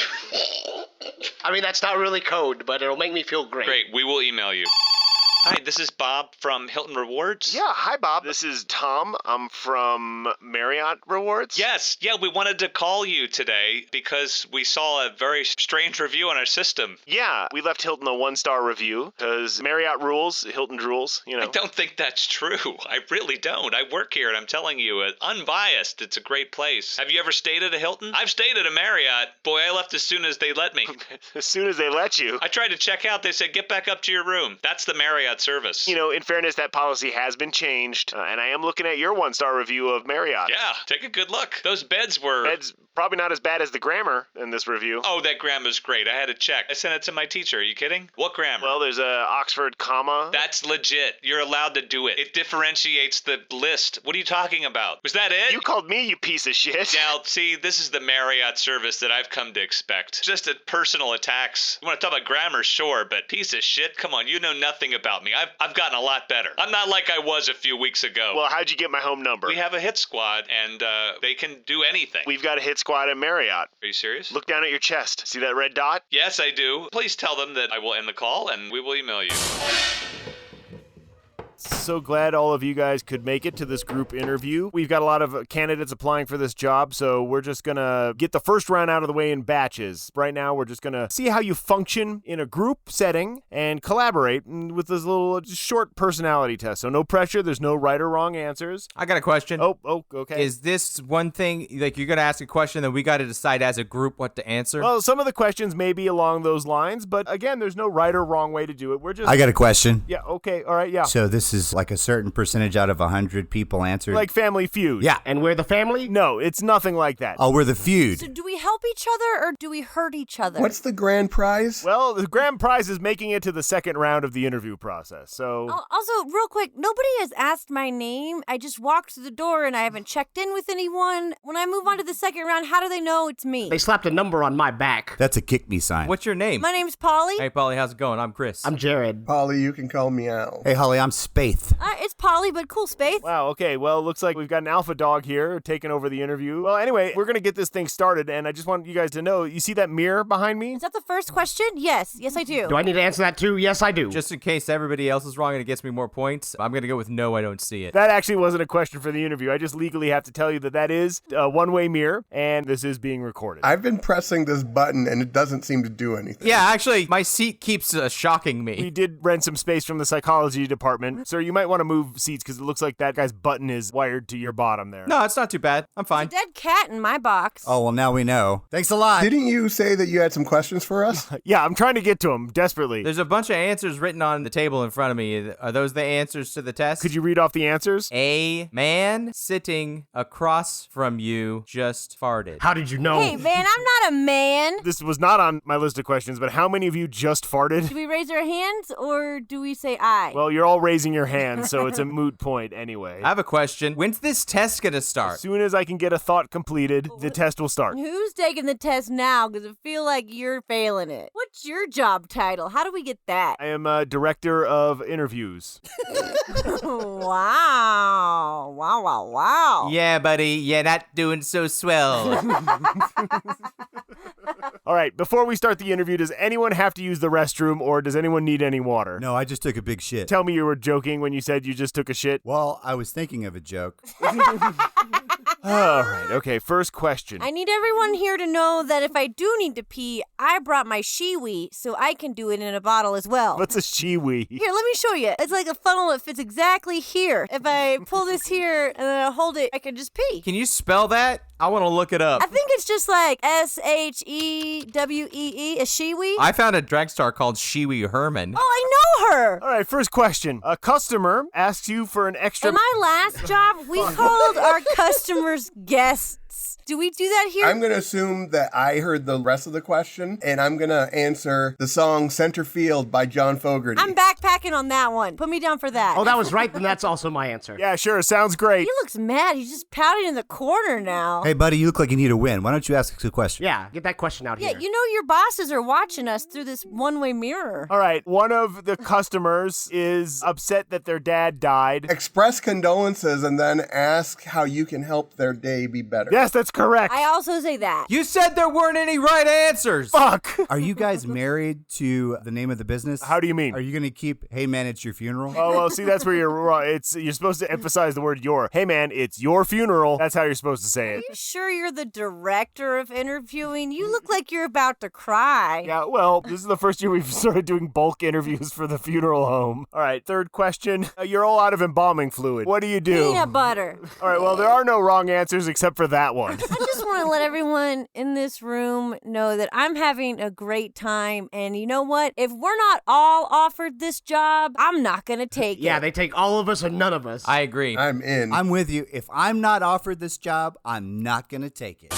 I mean, that's not really code, but it'll make me feel great. Great. We will email you. Hi, this is Bob from Hilton Rewards. Yeah, hi, Bob. This is Tom. I'm from Marriott Rewards. Yes, we wanted to call you today because we saw a very strange review on our system. Yeah, we left Hilton a 1-star review because Marriott rules, Hilton rules, I don't think that's true. I really don't. I work here and I'm telling you, unbiased, it's a great place. Have you ever stayed at a Hilton? I've stayed at a Marriott. Boy, I left as soon as they let me. As soon as they let you? I tried to check out. They said, get back up to your room. That's the Marriott service. In fairness, that policy has been changed, and I am looking at your 1-star review of Marriott. Yeah, take a good look. Those beds were... Beds probably not as bad as the grammar in this review. Oh, that grammar's great. I had to check. I sent it to my teacher. Are you kidding? What grammar? Well, there's a Oxford comma. That's legit. You're allowed to do it. It differentiates the list. What are you talking about? Was that it? You called me, you piece of shit. Now, see, this is the Marriott service that I've come to expect. Just personal attacks. You want to talk about grammar, sure, but piece of shit? Come on, you know nothing about me. I've gotten a lot better. I'm not like I was a few weeks ago. Well, how'd you get my home number? We have a hit squad, and they can do anything. We've got a hit squad at Marriott. Are you serious? Look down at your chest. See that red dot? Yes, I do. Please tell them that I will end the call, and we will email you. So glad all of you guys could make it to this group interview. We've got a lot of candidates applying for this job, so we're just gonna get the first round out of the way in batches. Right now, we're just gonna see how you function in a group setting and collaborate with this little short personality test. So no pressure, there's no right or wrong answers. I got a question. Oh, okay. Is this one thing, like you're gonna ask a question, then we gotta decide as a group what to answer? Well, some of the questions may be along those lines, but again, there's no right or wrong way to do it. We're just... I got a question. Yeah, okay, all right, yeah. So this is like a certain percentage out of 100 people answered? Like Family Feud. Yeah. And we're the family? No, it's nothing like that. Oh, we're the feud. So do we help each other or do we hurt each other? What's the grand prize? Well, the grand prize is making it to the second round of the interview process, so... Also, real quick, nobody has asked my name. I just walked through the door and I haven't checked in with anyone. When I move on to the second round, how do they know it's me? They slapped a number on my back. That's a kick me sign. What's your name? My name's Polly. Hey, Polly, how's it going? I'm Chris. I'm Jared. Polly, you can call me Al. Hey, Holly, I'm Spath. It's Polly, but cool, Space. Wow, okay, well, it looks like we've got an alpha dog here taking over the interview. Well, anyway, we're gonna get this thing started, and I just want you guys to know, you see that mirror behind me? Is that the first question? Yes, I do. Do I need to answer that too? Yes, I do. Just in case everybody else is wrong and it gets me more points, I'm gonna go with no, I don't see it. That actually wasn't a question for the interview. I just legally have to tell you that is a one-way mirror, and this is being recorded. I've been pressing this button, and it doesn't seem to do anything. Yeah, actually, my seat keeps shocking me. We did rent some space from the psychology department. Sir, you might want to move seats because it looks like that guy's button is wired to your bottom there. No, it's not too bad. I'm fine. There's a dead cat in my box. Oh, well, now we know. Thanks a lot. Didn't you say that you had some questions for us? Yeah, I'm trying to get to them, desperately. There's a bunch of answers written on the table in front of me. Are those the answers to the test? Could you read off the answers? A man sitting across from you just farted. How did you know? Hey, man, I'm not a man. This was not on my list of questions, but how many of you just farted? Do we raise our hands or do we say I? Well, you're all raising your hands, so it's a moot point anyway. I have a question. When's this test gonna start? As soon as I can get a thought completed, the test will start. Who's taking the test now? Because I feel like you're failing it. What's your job title? How do we get that? I am a director of interviews. Wow. Wow. Yeah, buddy. You're not doing so swell. All right, before we start the interview, does anyone have to use the restroom or does anyone need any water? No, I just took a big shit. Tell me you were joking when you said you just took a shit. Well, I was thinking of a joke. All right, okay, first question. I need everyone here to know that if I do need to pee, I brought my shiwi so I can do it in a bottle as well. What's a shiwi? Here, let me show you. It's like a funnel that fits exactly here. If I pull this here and then I hold it, I can just pee. Can you spell that? I want to look it up. I think it's just like Shewee, a shiwi. I found a drag star called Shiwi Herman. Oh, I know her. All right, first question. A customer asks you for an extra... In my last job, we called our customers guests. Do we do that here? I'm going to assume that I heard the rest of the question, and I'm going to answer the song Center Field by John Fogerty. I'm backpacking on that one. Put me down for that. Oh, that was right, then that's also my answer. Yeah, sure, sounds great. He looks mad. He's just pouting in the corner now. Hey, buddy, you look like you need a win. Why don't you ask us a question? Yeah, get that question out here. Yeah, you know your bosses are watching us through this one-way mirror. All right, one of the customers is upset that their dad died. Express condolences and then ask how you can help their day be better. Yes, that's correct. I also say that. You said there weren't any right answers. Fuck. Are you guys married to the name of the business? How do you mean? Are you going to keep, hey man, it's your funeral? Oh, well, see, that's where you're wrong. You're supposed to emphasize the word your. Hey, man, it's your funeral. That's how you're supposed to say Are it. you sure you're the director of interviewing? You look like you're about to cry. Yeah, well, this is the first year we've started doing bulk interviews for the funeral home. All right, third question. You're all out of embalming fluid. What do you do? Peanut butter. All right, well, there are no wrong answers except for that one. I just want to let everyone in this room know that I'm having a great time. And you know what? If we're not all offered this job, I'm not going to take it. Yeah, they take all of us or none of us. I agree. I'm in. I'm with you. If I'm not offered this job, I'm not going to take it.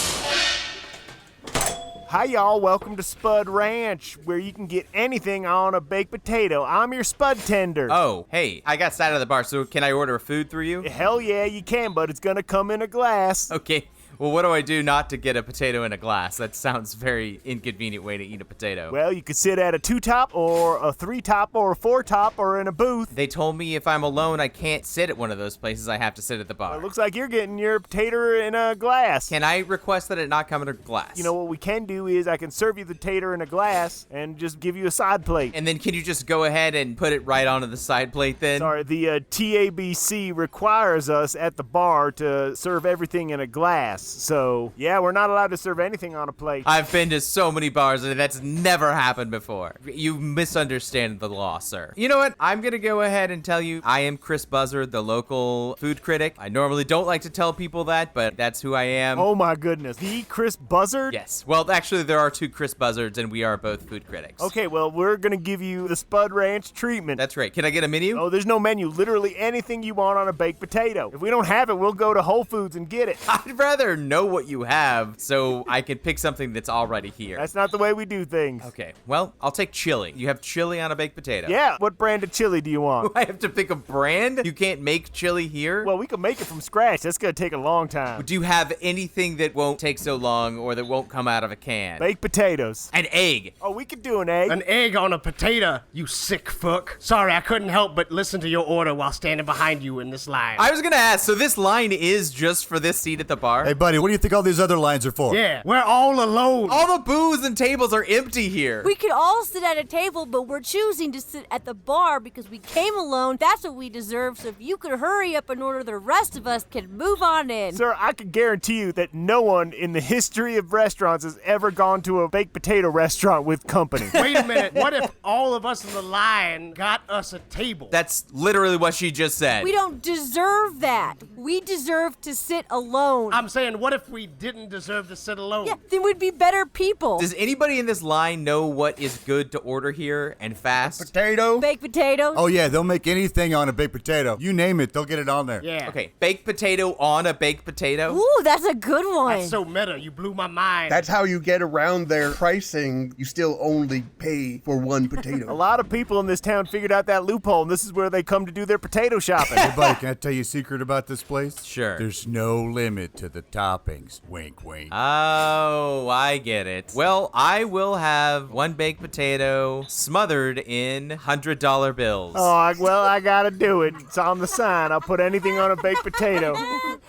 Hi, y'all. Welcome to Spud Ranch, where you can get anything on a baked potato. I'm your Spud tender. Oh, hey, I got side of the bar, so can I order food through you? Hell yeah, you can, but it's gonna come in a glass. Okay. Well, what do I do not to get a potato in a glass? That sounds very inconvenient way to eat a potato. Well, you could sit at a 2-top or a 3-top or a 4-top or in a booth. They told me if I'm alone, I can't sit at one of those places. I have to sit at the bar. Well, it looks like you're getting your potato in a glass. Can I request that it not come in a glass? You know, what we can do is I can serve you the tater in a glass and just give you a side plate. And then can you just go ahead and put it right onto the side plate then? Sorry, the TABC requires us at the bar to serve everything in a glass. So, yeah, we're not allowed to serve anything on a plate. I've been to so many bars and that's never happened before. You misunderstand the law, sir. You know what? I'm gonna go ahead and tell you I am Chris Buzzard, the local food critic. I normally don't like to tell people that, but that's who I am. Oh my goodness. The Chris Buzzard? Yes. Well, actually, there are two Chris Buzzards and we are both food critics. Okay, well, we're gonna give you the Spud Ranch treatment. That's right. Can I get a menu? Oh, there's no menu. Literally anything you want on a baked potato. If we don't have it, we'll go to Whole Foods and get it. I'd rather know what you have so I can pick something that's already here. That's not the way we do things. Okay, well, I'll take chili. You have chili on a baked potato. Yeah, what brand of chili do you want? I have to pick a brand? You can't make chili here? Well, we can make it from scratch. That's gonna take a long time. Do you have anything that won't take so long or that won't come out of a can? Baked potatoes. An egg. Oh, we could do an egg. An egg on a potato, you sick fuck. Sorry, I couldn't help but listen to your order while standing behind you in this line. I was gonna ask, so this line is just for this seat at the bar? Hey, buddy, what do you think all these other lines are for? Yeah, we're all alone. All the booths and tables are empty here. We could all sit at a table, but we're choosing to sit at the bar because we came alone. That's what we deserve. So if you could hurry up and order, the rest of us can move on in. Sir, I can guarantee you that no one in the history of restaurants has ever gone to a baked potato restaurant with company. Wait a minute. What if all of us in the line got us a table? That's literally what she just said. We don't deserve that. We deserve to sit alone. I'm saying, what if we didn't deserve to sit alone? Yeah, then we'd be better people. Does anybody in this line know what is good to order here and fast? Potato? Baked potatoes? Oh, yeah, they'll make anything on a baked potato. You name it, they'll get it on there. Yeah. Okay, baked potato on a baked potato? Ooh, that's a good one. That's so meta. You blew my mind. That's how you get around their pricing. You still only pay for one A potato. lot of people in this town figured out that loophole, and this is where they come to do their potato shopping. Hey, buddy, can I tell you a secret about this place? Sure. There's no limit to the toppings. Wink, wink. Oh, I get it. Well, I will have one baked potato smothered in $100 bills. Oh, well, I gotta do it. It's on the sign. I'll put anything on a baked potato.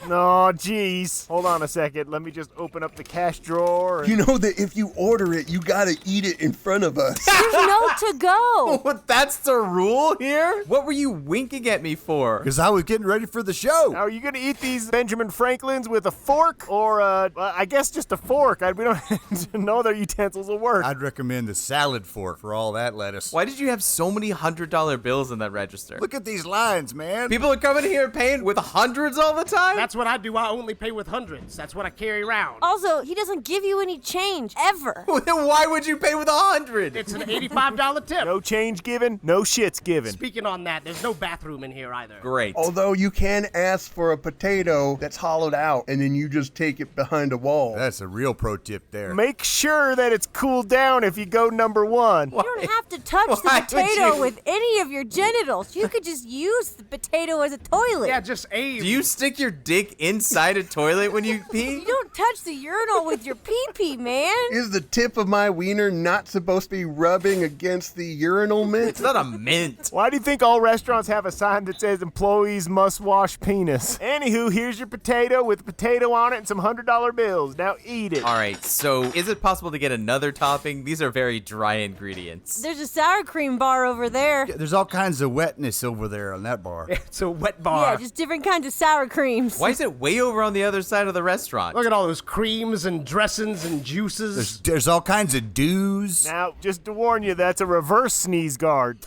No, jeez. Hold on a second. Let me just open up the cash drawer. You know that if you order it, you gotta eat it in front of us. There's no to go. What? That's the rule here? What were you winking at me for? Because I was getting ready for the show. Now, are you gonna eat these Benjamin Franklins with a fork, or I guess just a fork? We don't know their utensils will work. I'd recommend the salad fork for all that lettuce. Why did you have so many $100 bills in that register? Look at these lines, man. People are coming here paying with hundreds all the time? That's what I do. I only pay with hundreds. That's what I carry around. Also, he doesn't give you any change, ever. Then why would you pay with 100? It's an $85 tip. No change given, no shits given. Speaking on that, there's no bathroom in here either. Great. Although you can ask for a potato that's hollowed out, and then you just take it behind a wall. That's a real pro tip there. Make sure that it's cooled down if you go number 1. You don't have to touch the potato with any of your genitals. You could just use the potato as a toilet. Yeah, just aim. Do you stick your dick inside a toilet when you pee? You don't touch the urinal with your pee-pee, man. Is the tip of my wiener not supposed to be rubbing against the urinal mint? It's not a mint. Why do you think all restaurants have a sign that says employees must wash penis? Anywho, here's your potato with a potato on it and some $100 bills. Now eat it. All right, so is it possible to get another topping? These are very dry ingredients. There's a sour cream bar over there. There's all kinds of wetness over there on that bar. It's a wet bar. Yeah, just different kinds of sour creams. Why is it way over on the other side of the restaurant? Look at all those creams and dressings and juices. There's all kinds of dews. Now, just to warn you, that's a reverse sneeze guard.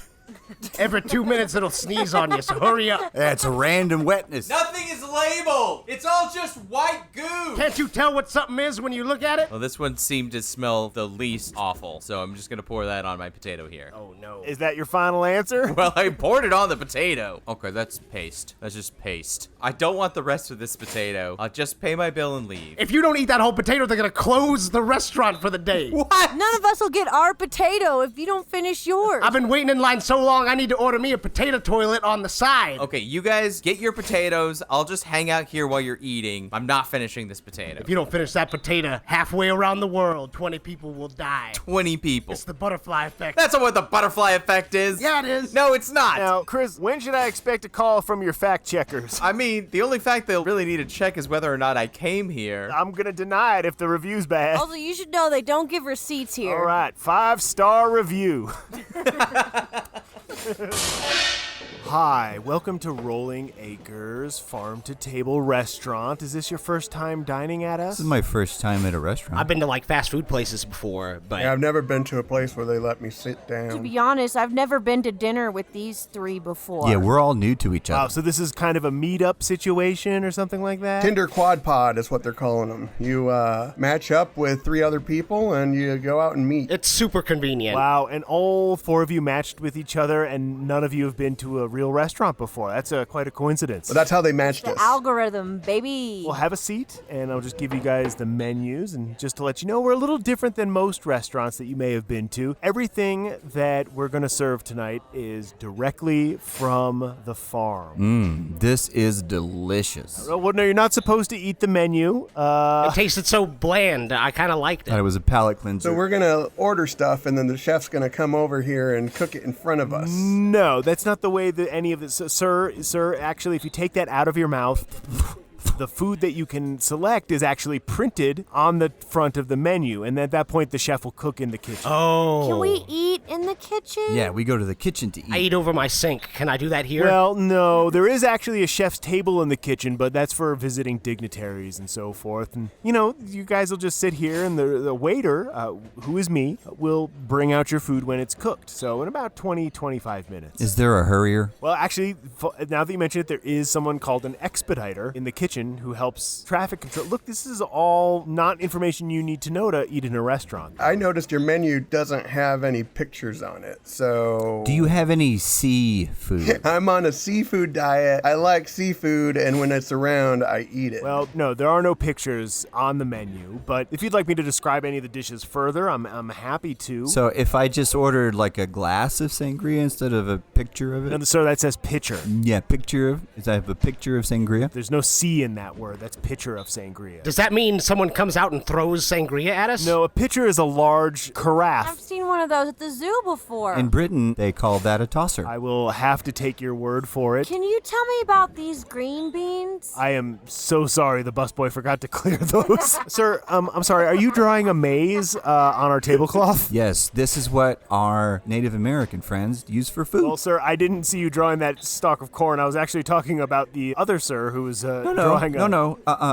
Every 2 minutes it'll sneeze on you, so hurry up. That's a random wetness. Nothing is labeled. It's all just white goo. Can't you tell what something is when you look at it? Well, this one seemed to smell the least awful, so I'm just gonna pour that on my potato here. Oh no. Is that your final answer? Well, I poured it on the potato. Okay, that's paste. That's just paste. I don't want the rest of this potato. I'll just pay my bill and leave. If you don't eat that whole potato, they're gonna close the restaurant for the day. What? None of us will get our potato if you don't finish yours. I've been waiting in line so long, I need to order me a potato toilet on the side. Okay, you guys get your potatoes. I'll just hang out here while you're eating. I'm not finishing this potato. If you don't finish that potato, halfway around the world, 20 people will die. 20 people. It's the butterfly effect. That's not what the butterfly effect is. Yeah, it is. No, it's not. Now, Chris, when should I expect a call from your fact checkers? I mean, the only fact they'll really need to check is whether or not I came here. I'm gonna deny it if the review's bad. Also, you should know they don't give receipts here. All right, 5-star review. Hi, welcome to Rolling Acres Farm to Table Restaurant. Is this your first time dining at us? This is my first time at a restaurant. I've been to like fast food places before, but Yeah, I've never been to a place where they let me sit To down. be honest, I've never been to dinner with these three before. Yeah, we're all new to each Wow, other. so this is kind of a meet-up situation or something like that? Tinder quad pod is what they're calling them. You match up with 3 other people and you go out and meet. it's super convenient. Wow, and all 4 of you matched with each other and none of you have been to a real restaurant before. That's quite a coincidence. But that's how they matched The us. algorithm, baby. Well, have a seat, and I'll just give you guys the menus. And just to let you know, we're a little different than most restaurants that you may have been to. Everything that we're going to serve tonight is directly from the farm. This is delicious. Well, no, you're not supposed to eat the menu. It tasted so bland. I kind of liked Thought it. it was a palate cleanser. So we're going to order stuff and then the chef's going to come over here and cook it in front of us. No, that's not the way that any of this. Sir, actually, if you take that out of your mouth, the food that you can select is actually printed on the front of the menu, and at that point, the chef will cook in the kitchen. Oh. Can we eat in the kitchen? Yeah, we go to the kitchen to eat. I eat over my sink. Can I do that here? Well, no, there is actually a chef's table in the kitchen, but that's for visiting dignitaries and so forth. And, you know, you guys will just sit here, and the waiter, who is me, will bring out your food when it's cooked. So in about 20-25 minutes. Is there a hurrier? Well, actually, now that you mention it, there is someone called an expediter in the kitchen who helps traffic control. Look, this is all not information you need to know to eat in a restaurant. I noticed your menu doesn't have any pictures on it, so... Do you have any seafood? I'm on a seafood diet. I like seafood, and when it's around, I eat it. Well, no, there are no pictures on the menu, but if you'd like me to describe any of the dishes further, I'm happy to. So if I just ordered like a glass of sangria instead of a picture of it? No, sir, that says pitcher. Yeah, picture of... Does I have a picture of sangria? There's no C P in that word. That's pitcher of sangria. Does that mean someone comes out and throws sangria at us? No, a pitcher is a large carafe. I've seen one of those at the zoo before. In Britain, they call that a tosser. I will have to take your word for it. Can you tell me about these green beans? I am so sorry the busboy forgot to clear those. Sir, I'm sorry, are you drawing a maze on our tablecloth? Yes, this is what our Native American friends use for food. Well, sir, I didn't see you drawing that stalk of corn. I was actually talking about the other sir who was drawing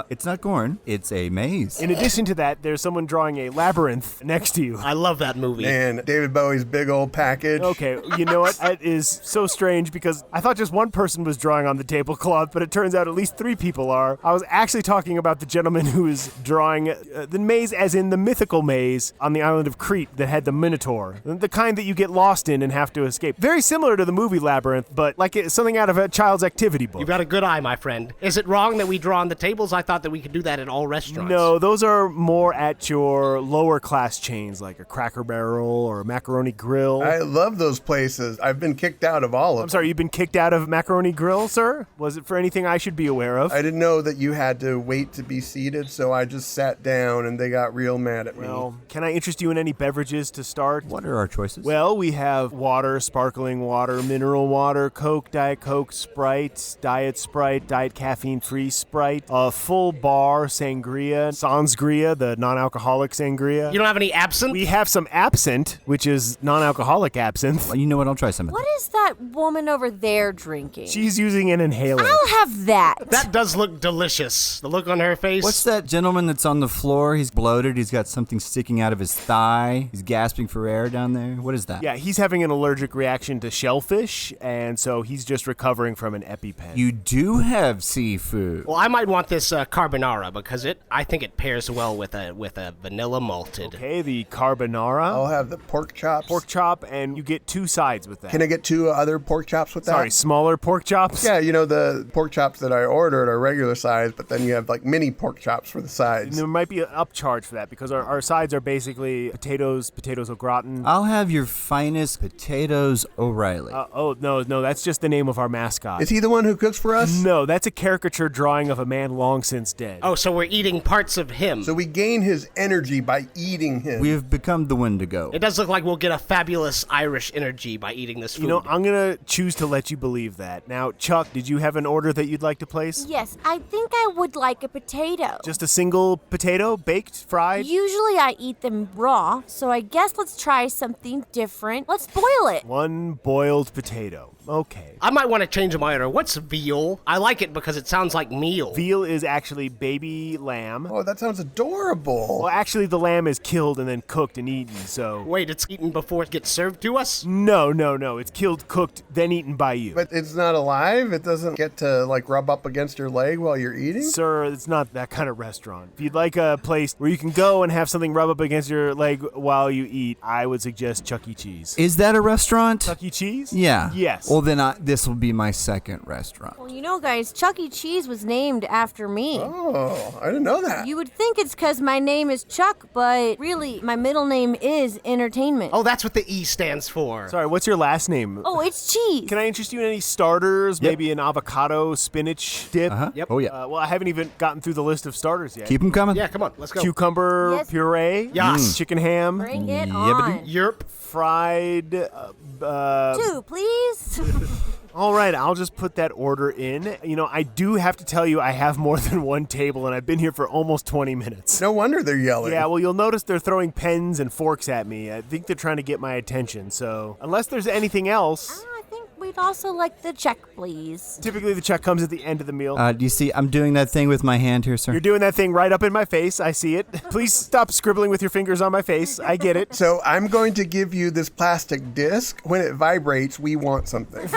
it's not corn. It's a maze. In addition to that, there's someone drawing a labyrinth next to you. I love that movie. And David Bowie's big old package. Okay, you know what? That is so strange because I thought just one person was drawing on the tablecloth, but it turns out at least 3 people are. I was actually talking about the gentleman who is drawing the maze as in the mythical maze on the island of Crete that had the Minotaur. The kind that you get lost in and have to escape. Very similar to the movie Labyrinth, but like it's something out of a child's activity book. You've got a good eye, my friend. Is it wrong that we draw on the tables? I thought that we could do that at all restaurants. No, those are more at your lower class chains like a Cracker Barrel or a Macaroni Grill. I love those places. I've been kicked out of all of them. I'm sorry, you've been kicked out of Macaroni Grill, sir? Was it for anything I should be aware of? I didn't know that you had to wait to be seated, so I just sat down and they got real mad at me. Well, can I interest you in any beverages to start? What are our choices? Well, we have water, sparkling water, mineral water, Coke, Diet Sprite, Diet caffeine-free Sprite, a full bar sangria, Sansgria, the non-alcoholic sangria. You don't have any absinthe? We have some absinthe, which is non-alcoholic absinthe. Well, you know what? I'll try some of What is that woman over there drinking? She's using an inhaler. I'll have that. That does look delicious. The look on her face. What's that gentleman that's on the floor? He's bloated. He's got something sticking out of his thigh. He's gasping for air down there. What is that? Yeah, he's having an allergic reaction to shellfish, and so he's just recovering from an EpiPen. You do have seafood. Well, I might want this carbonara because I think it pairs well with a vanilla malted. Okay, the carbonara. I'll have the pork chops. Pork chop, and you get 2 sides with that. Can I get 2 other pork chops with that? Sorry, smaller pork chops? Yeah, you know, the pork chops that I ordered are regular size, but then you have like mini pork chops for the sides. And there might be an upcharge for that because our sides are basically potatoes au gratin. I'll have your finest potatoes O'Reilly. No, that's just the name of our mascot. Is he the one who cooks for us? No, that's a caricature drawing of a man long since dead. Oh, so we're eating parts of him. So we gain his energy by eating him. We have become the Wendigo. It does look like we'll get a fabulous Irish energy by eating this food. You know, I'm going to choose to let you believe that. Now, Chuck, did you have an order that you'd like to place? Yes, I think I would like a potato. Just a single potato, baked, fried? Usually I eat them raw, so I guess let's try something different. Let's boil it. 1 boiled potato. Okay. I might want to change my order. What's veal? I like it because it sounds like meal. Veal is actually baby lamb. Oh, that sounds adorable. Well, actually, the lamb is killed and then cooked and eaten, so... Wait, it's eaten before it gets served to us? No. It's killed, cooked, then eaten by you. But it's not alive? It doesn't get to, like, rub up against your leg while you're eating? Sir, it's not that kind of restaurant. If you'd like a place where you can go and have something rub up against your leg while you eat, I would suggest Chuck E. Cheese. Is that a restaurant? Chuck E. Cheese? Yeah. Yes. Well, then this will be my second restaurant. Well, you know, guys, Chuck E. Cheese was named after me. Oh, I didn't know that. You would think it's because my name is Chuck, but really, my middle name is Entertainment. Oh, that's what the E stands for. Sorry, what's your last name? Oh, it's Cheese. Can I interest you in any starters? Yep. Maybe an avocado spinach dip? Uh-huh. Yep. Oh, yeah. Well, I haven't even gotten through the list of starters yet. Keep them coming. Yeah, come on, let's go. Cucumber Yes. puree? Yes. Chicken ham? Bring it Yibbity. on. Yerp. Fried... 2, please. All right, I'll just put that order in. You know, I do have to tell you I have more than 1 table, and I've been here for almost 20 minutes. No wonder they're yelling. Yeah, well, you'll notice they're throwing pens and forks at me. I think they're trying to get my attention, so unless there's anything else... I think we'd also like the check, please. Typically, the check comes at the end of the meal. Do you see I'm doing that thing with my hand here, sir? You're doing that thing right up in my face. I see it. Please stop scribbling with your fingers on my face. I get it. So I'm going to give you this plastic disc. When it vibrates, we want something.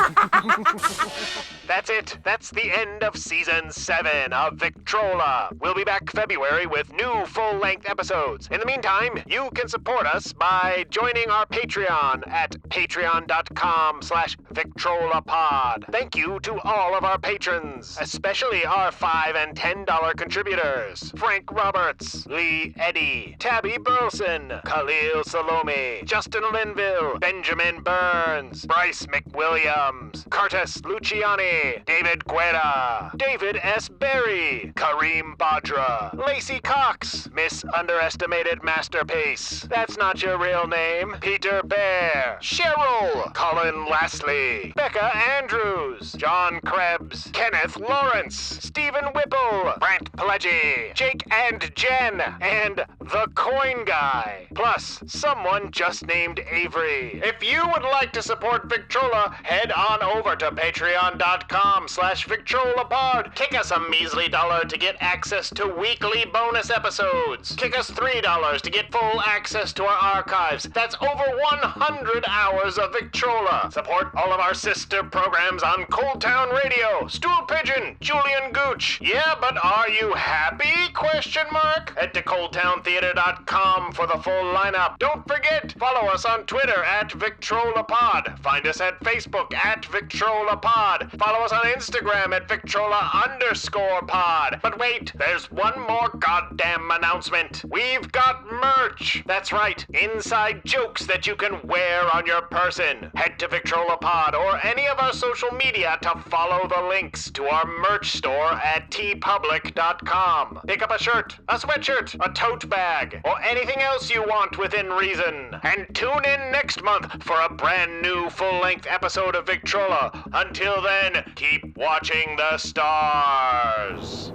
That's it. That's the end of Season 7 of Victrola. We'll be back February with new full-length episodes. In the meantime, you can support us by joining our Patreon at patreon.com/Victrola. Victrola Pod. Thank you to all of our patrons, especially our $5 and $10 contributors: Frank Roberts, Lee Eddy, Tabby Burleson, Khalil Salome, Justin Linville, Benjamin Burns, Bryce McWilliams, Curtis Luciani, David Guerra, David S. Berry, Kareem Badra, Lacey Cox, Miss Underestimated Masterpiece, That's Not Your Real Name, Peter Bear, Cheryl, Colin Lastly, Becca Andrews, John Krebs, Kenneth Lawrence, Stephen Whipple, Brant Pledgy, Jake and Jen, and The Coin Guy, plus someone just named Avery. If you would like to support Victrola, head on over to patreon.com/VictrolaPod. Kick us a measly $1 to get access to weekly bonus episodes. Kick us $3 to get full access to our archives. That's over 100 hours of Victrola. Support all of our sister programs on Cold Town Radio, Stool Pigeon, Julian Gooch. Yeah, but are you happy? Head to coldtowntheater.com for the full lineup. Don't forget, follow us on Twitter at VictrolaPod. Find us at Facebook at VictrolaPod. Follow us on Instagram at Victrola_pod. But wait, there's one more goddamn announcement. We've got merch. That's right, inside jokes that you can wear on your person. Head to VictrolaPod or any of our social media to follow the links to our merch store at tpublic.com. Pick up a shirt, a sweatshirt, a tote bag, or anything else you want within reason. And tune in next month for a brand new full-length episode of Victrola. Until then, keep watching the stars.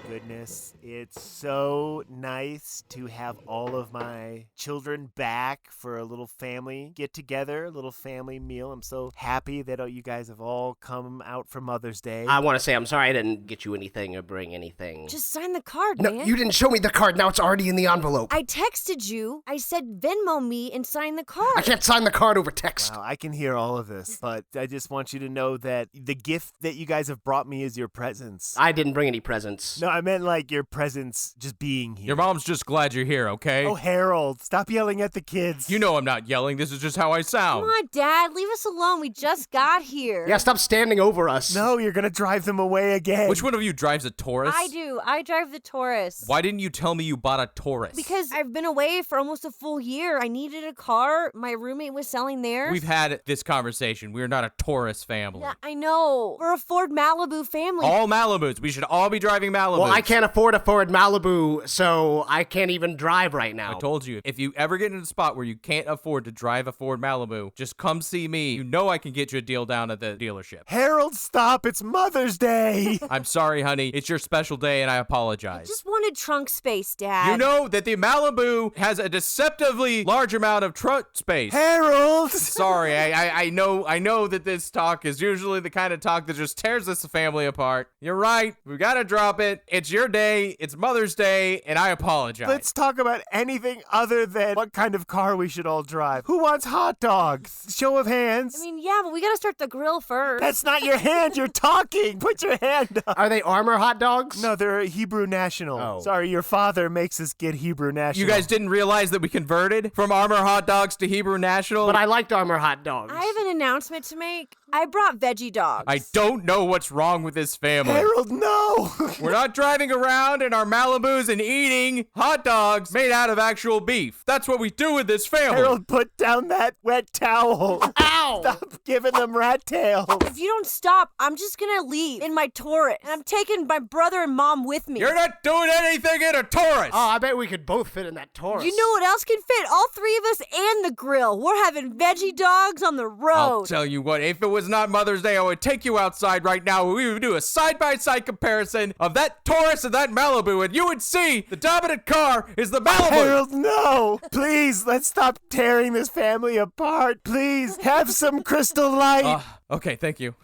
Goodness, it's so nice to have all of my children back for a little family get together, a little family meal. I'm so happy that you guys have all come out for Mother's Day. I want to say I'm sorry I didn't get you anything or bring anything. Just sign the card, No, man. you didn't show me the card. Now it's already in the envelope. I texted you. I said Venmo me and sign the card. I can't sign the card over text. Wow, I can hear all of this, but I just want you to know that the gift that you guys have brought me is your presents. I didn't bring any presents. No, I meant like your presence just being here. Your mom's just glad you're here, okay? Oh, Harold, stop yelling at the kids. You know I'm not yelling. This is just how I sound. Come on, Dad. Leave us alone. We just got here. Yeah, stop standing over us. No, you're going to drive them away again. Which one of you drives a Taurus? I do. I drive the Taurus. Why didn't you tell me you bought a Taurus? Because I've been away for almost a full year. I needed a car. My roommate was selling theirs. We've had this conversation. We're not a Taurus family. Yeah, I know. We're a Ford Malibu family. All Malibus. We should all be driving Malibus. Well, I can't afford a Ford Malibu, so I can't even drive right now. I told you, if you ever get in a spot where you can't afford to drive a Ford Malibu, just come see me. You know I can get you a deal down at the dealership. Harold, stop. It's Mother's Day. I'm sorry, honey. It's your special day, and I apologize. I just wanted trunk space, Dad. You know that the Malibu has a deceptively large amount of trunk space. Harold! Sorry, I know that this talk is usually the kind of talk that just tears this family apart. You're right. We gotta drop it. It's your day. It's Mother's Day, and I apologize. Let's talk about anything other than what kind of car we should all drive. Who wants hot dogs? Show of hands. I mean, yeah, but we gotta start the grill first. That's not your hand. You're talking. Put your hand up. Are they Armor hot dogs? No, they're Hebrew National. Oh. Sorry, your father makes us get Hebrew National. You guys didn't realize that we converted from Armor hot dogs to Hebrew National? But I liked Armor hot dogs. I have an announcement to make. I brought veggie dogs. I don't know what's wrong with this family. Harold, no! We're not driving around in our Malibus and eating hot dogs made out of actual beef. That's what we do with this family. Harold, put down that wet towel. Ow! Stop giving them rat tails. If you don't stop, I'm just gonna leave in my Taurus. And I'm taking my brother and mom with me. You're not doing anything in a Taurus. Oh, I bet we could both fit in that Taurus. You know what else can fit? All three of us and the grill. We're having veggie dogs on the road. I'll tell you what, if it was not Mother's Day, I would take you outside right now. We would do a side-by-side comparison of that Taurus and that Malibu, and you would see the dominant car is the Malibu. Harold, no! Please, let's stop tearing this family apart. Please, have some Crystal Light. Okay, thank you.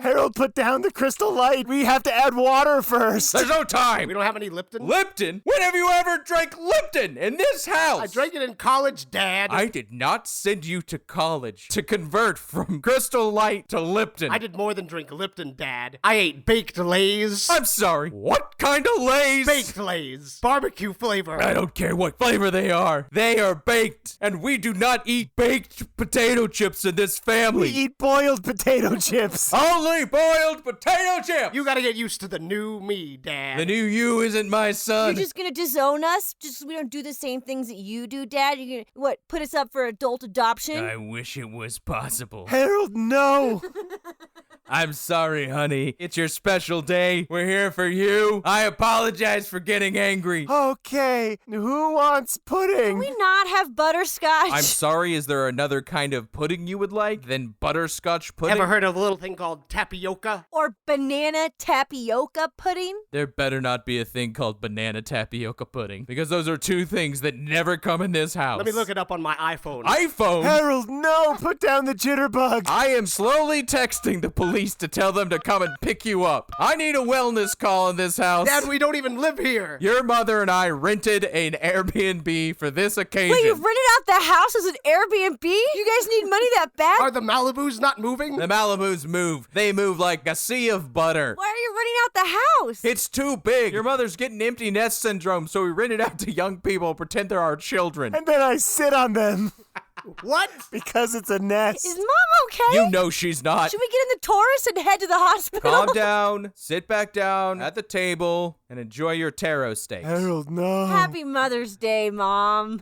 Harold, put down the Crystal Light. We have to add water first. There's no time. We don't have any Lipton? Lipton? When have you ever drank Lipton in this house? I drank it in college, Dad. I did not send you to college to convert from Crystal Light to Lipton. I did more than drink Lipton, Dad. I ate baked Lays. I'm sorry. What kind of Lays? Baked Lays. Barbecue flavor. I don't care what flavor they are. They are baked, and we do not eat baked potato chips in this family. We eat boiled potato chips. Only boiled potato chips. You gotta get used to the new me, Dad. The new you isn't my son. You're just gonna disown us just so we don't do the same things that you do, Dad? You're gonna, what, put us up for adult adoption? I wish it was possible. Harold, no. I'm sorry, honey. It's your special day. We're here for you. I apologize for getting angry. Okay, who wants pudding? Can we not have butterscotch? I'm sorry, is there another kind of pudding you would like than butterscotch pudding? Ever heard of a little thing called tapioca? Or banana tapioca pudding? There better not be a thing called banana tapioca pudding, because those are two things that never come in this house. Let me look it up on my iPhone. iPhone? Harold, no, put down the jitterbug. I am slowly texting the police to tell them to come and pick you up. I need a wellness call in this house. Dad, we don't even live here. Your mother and I rented an Airbnb for this occasion. Wait, you've rented out the house as an Airbnb? You guys need money that bad? Are the Malibus not moving? The Malibus move. They move like a sea of butter. Why are you renting out the house? It's too big. Your mother's getting empty nest syndrome, so we rent it out to young people, pretend they're our children. And then I sit on them. What? Because it's a nest. Is Mom okay? You know she's not. Should we get in the Taurus and head to the hospital? Calm down, sit back down at the table, and enjoy your taro steaks. Harold, no. Happy Mother's Day, Mom.